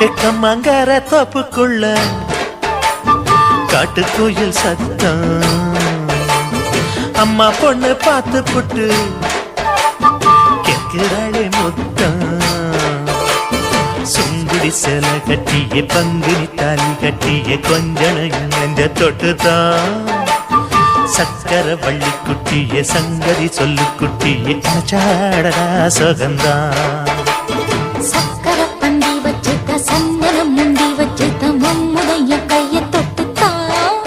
எக்கம்மங்கர தோப்புக்குள்ள காட்டுக்குயில் சத்தம் அம்மா பொண்ணு பார்த்து புட்டு கேட்கிறாளே முத்தம் சுங்குடி சேல கட்டிய பங்குனி தாலி கட்டிய கொஞ்சனையும் நெஞ்ச தொட்டுதான் சக்கர வள்ளி குட்டிய சங்கதி சொல்லு குட்டிய சாடடா சுகந்தான் சக்கர பந்தி வச்சுட்ட சந்தனம் முண்டி வச்சுட்ட மம்முடைய கைய தொட்டுத்தான்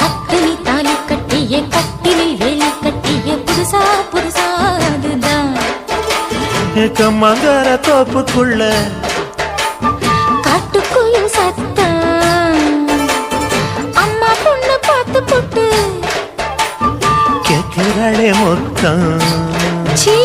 கத்தினி தாலி கட்டிய கட்டிலில் வேலி கட்டிய புதுசா புதுசா அதுதான் எக்கம்மங்கர தோப்புக்குள்ள காட்டுக்குயில் சத்தம் அம்மா பொண்ணு பார்த்து போட்டு கேட்கிறாளே மொத்தம் சீ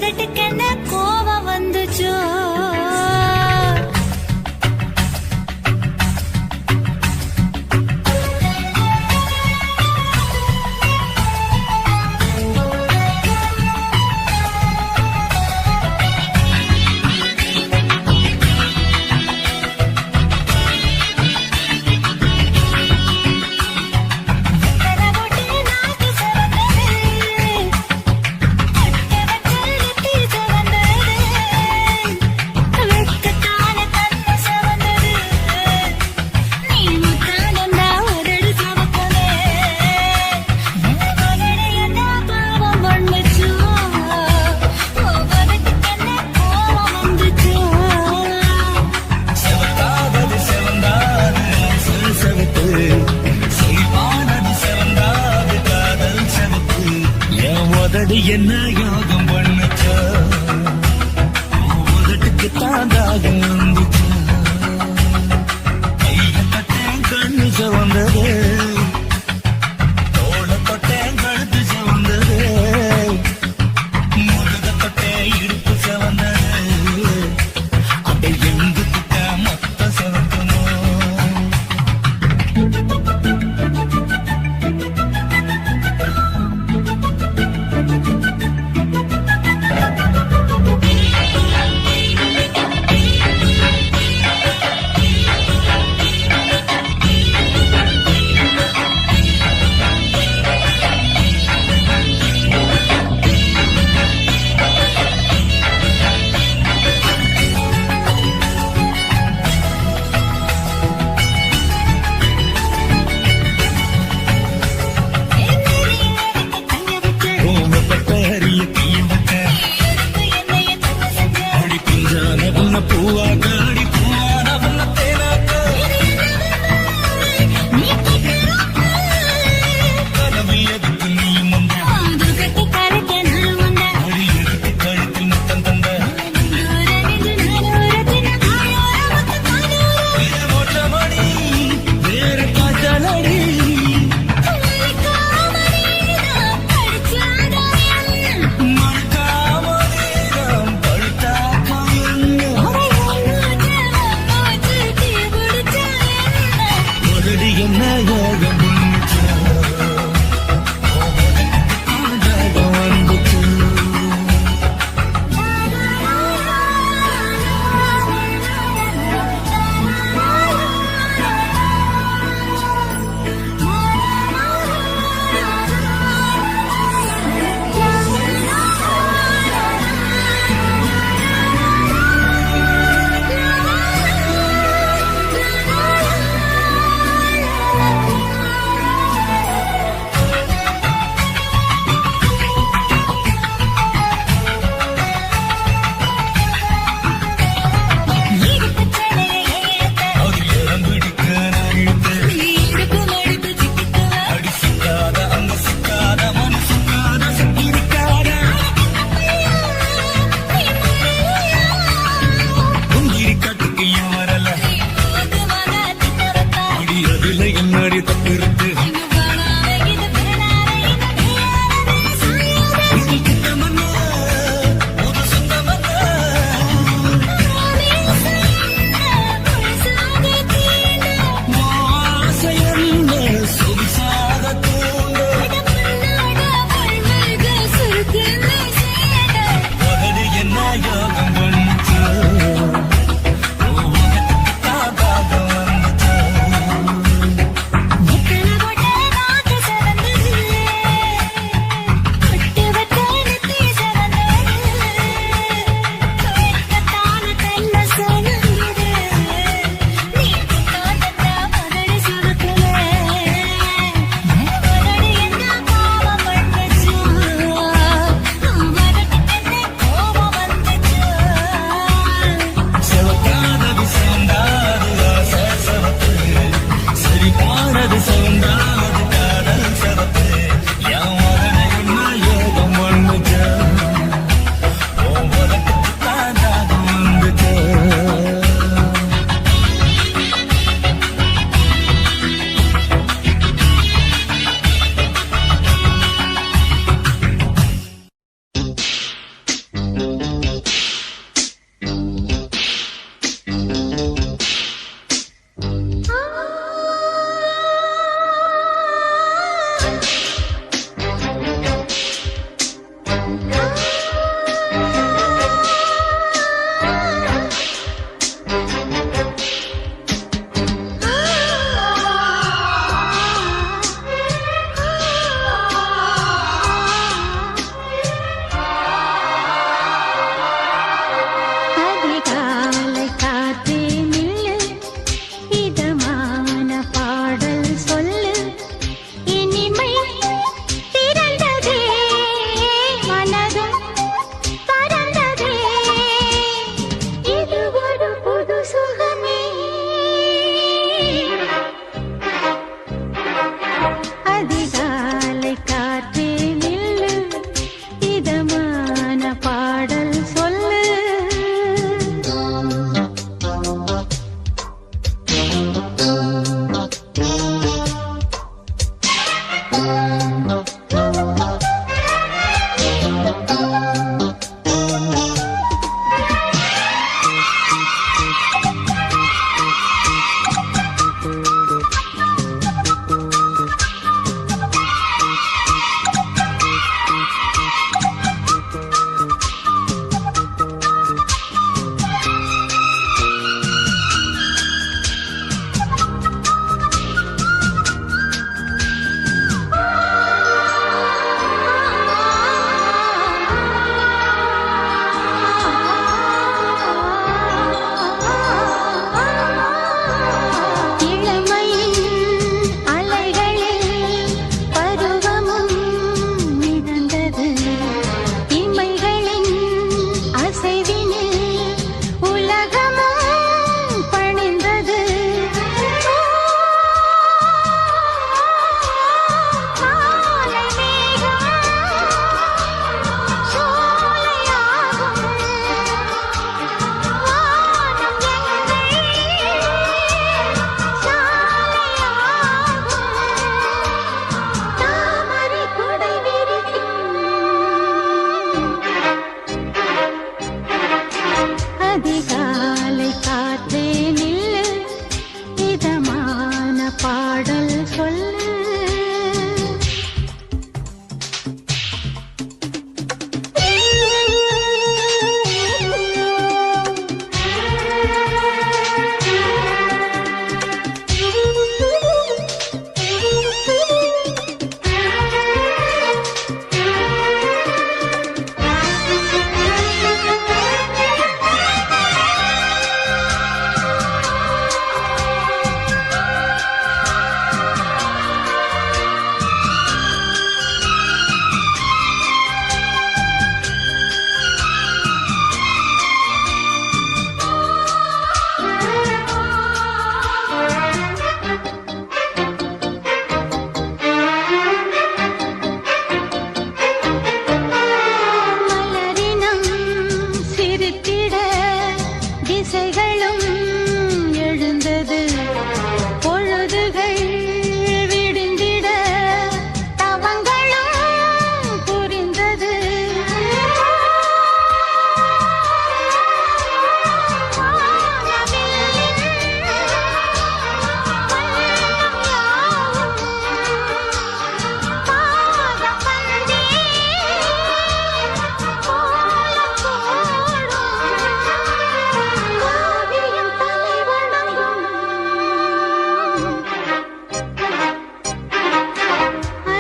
உதட்டுக்கு என்ன கோபம் வந்துச்சோ என்ன யோகம் பண்ணுச்சா உதட்டுக்கு தாண்டாகும் வந்துச்சா கைய தொட்டேன் கண்ணு சிவந்தது தோள தொட்டேன் கழுத்து சிவந்தது முருக தொட்டேன் இடுப்பு சிவந்தது அப்படி எங்கு கிட்ட மொத்த சிவக்கணும்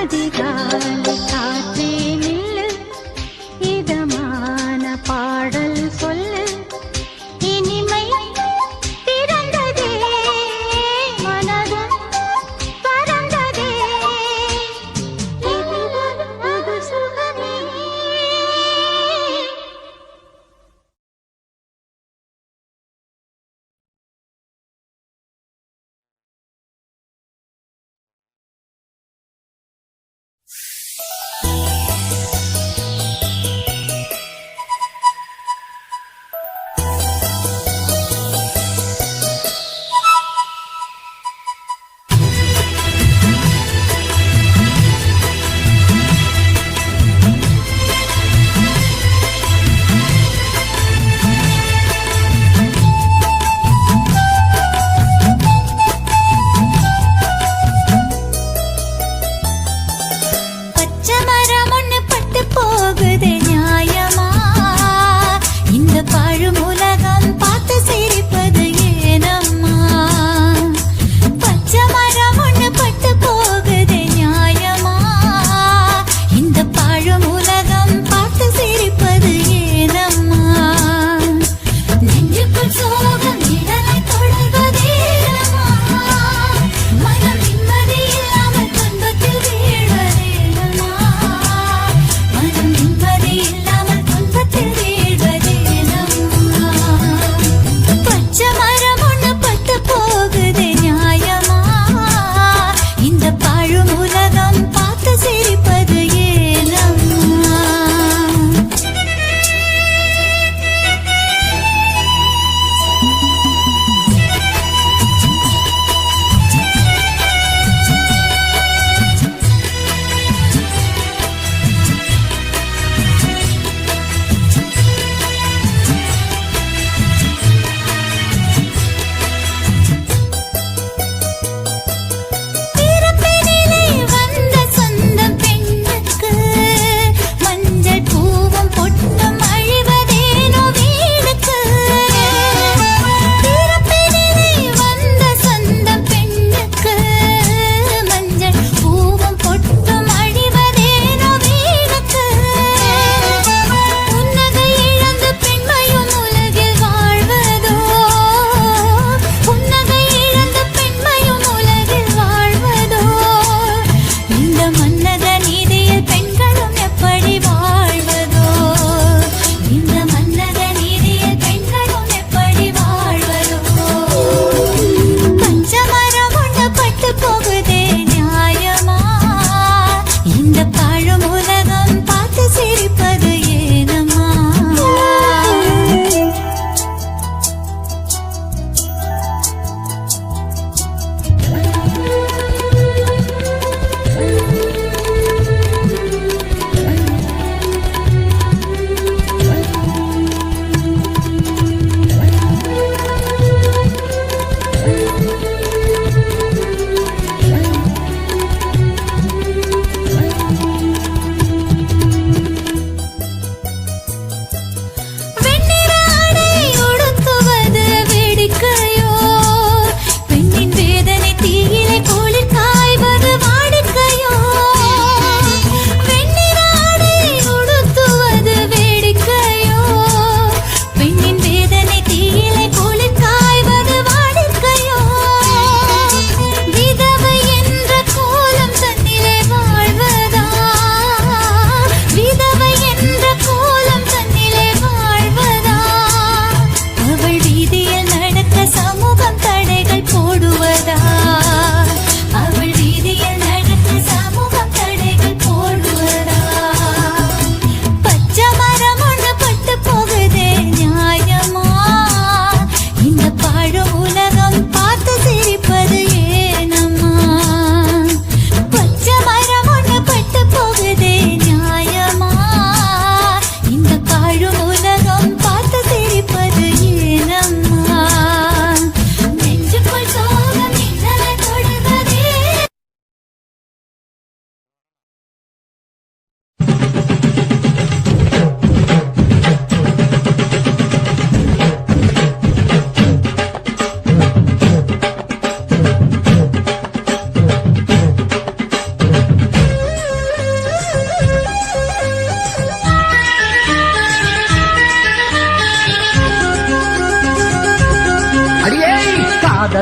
அதிகாலை காற்றே நில்லு இதமான பாடல் சொல்லு இனிமை பிறந்ததே மனதும் பறந்ததே இது ஒரு புது சுகமே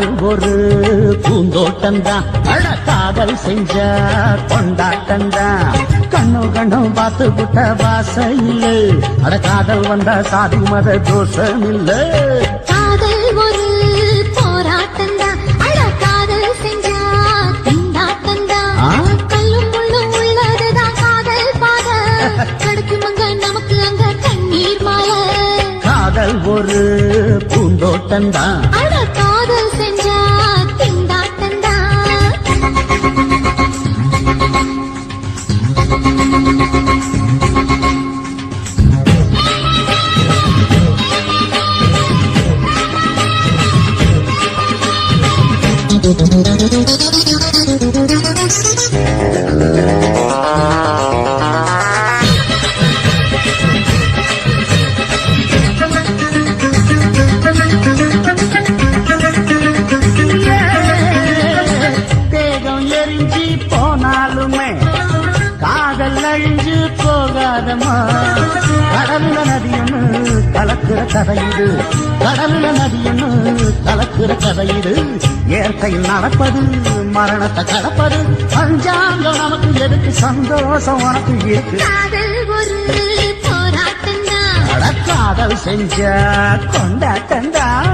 காதல் ஒரு பூந்தோட்டம்தான் அட காதல் செஞ்ச கொண்டாட்டம்தான் கண்ணு கண்ணும் பார்த்து புட்ட வாசையில் அட காதல் வந்தா சாதி மத தோஷம் இல்ல காதல் ஒரு போராட்டம்தான் அட காதல் செஞ்சா திண்டாட்டம்தான் கல்லும் முள்ளும் உள்ளதுதான் காதல் பாத கிடைக்குமங்க நமக்கு அங்க கண்ணீர் மாலை காதல் ஒரு பூந்தோட்டம்தான் அட காதல் செஞ்சா திண்டாட்டம்தான் தேகம் எரிஞ்சு போனாலுமே காதல் அழிஞ்சு போகாதமா கடல்ல நதியொன்னு கலக்குற கதையுது கடல்ல நதியொன்னு கலக்குற கதையுது இயற்கையில் நடப்பது மரணத்தை கடப்பது பஞ்சாங்கம் நமக்கு எதுக்கு சந்தோஷம் உனக்கு இருக்கு காதல் ஒரு போராட்டம்தான் அட காதல் செஞ்ச கொண்டாட்டம்தான்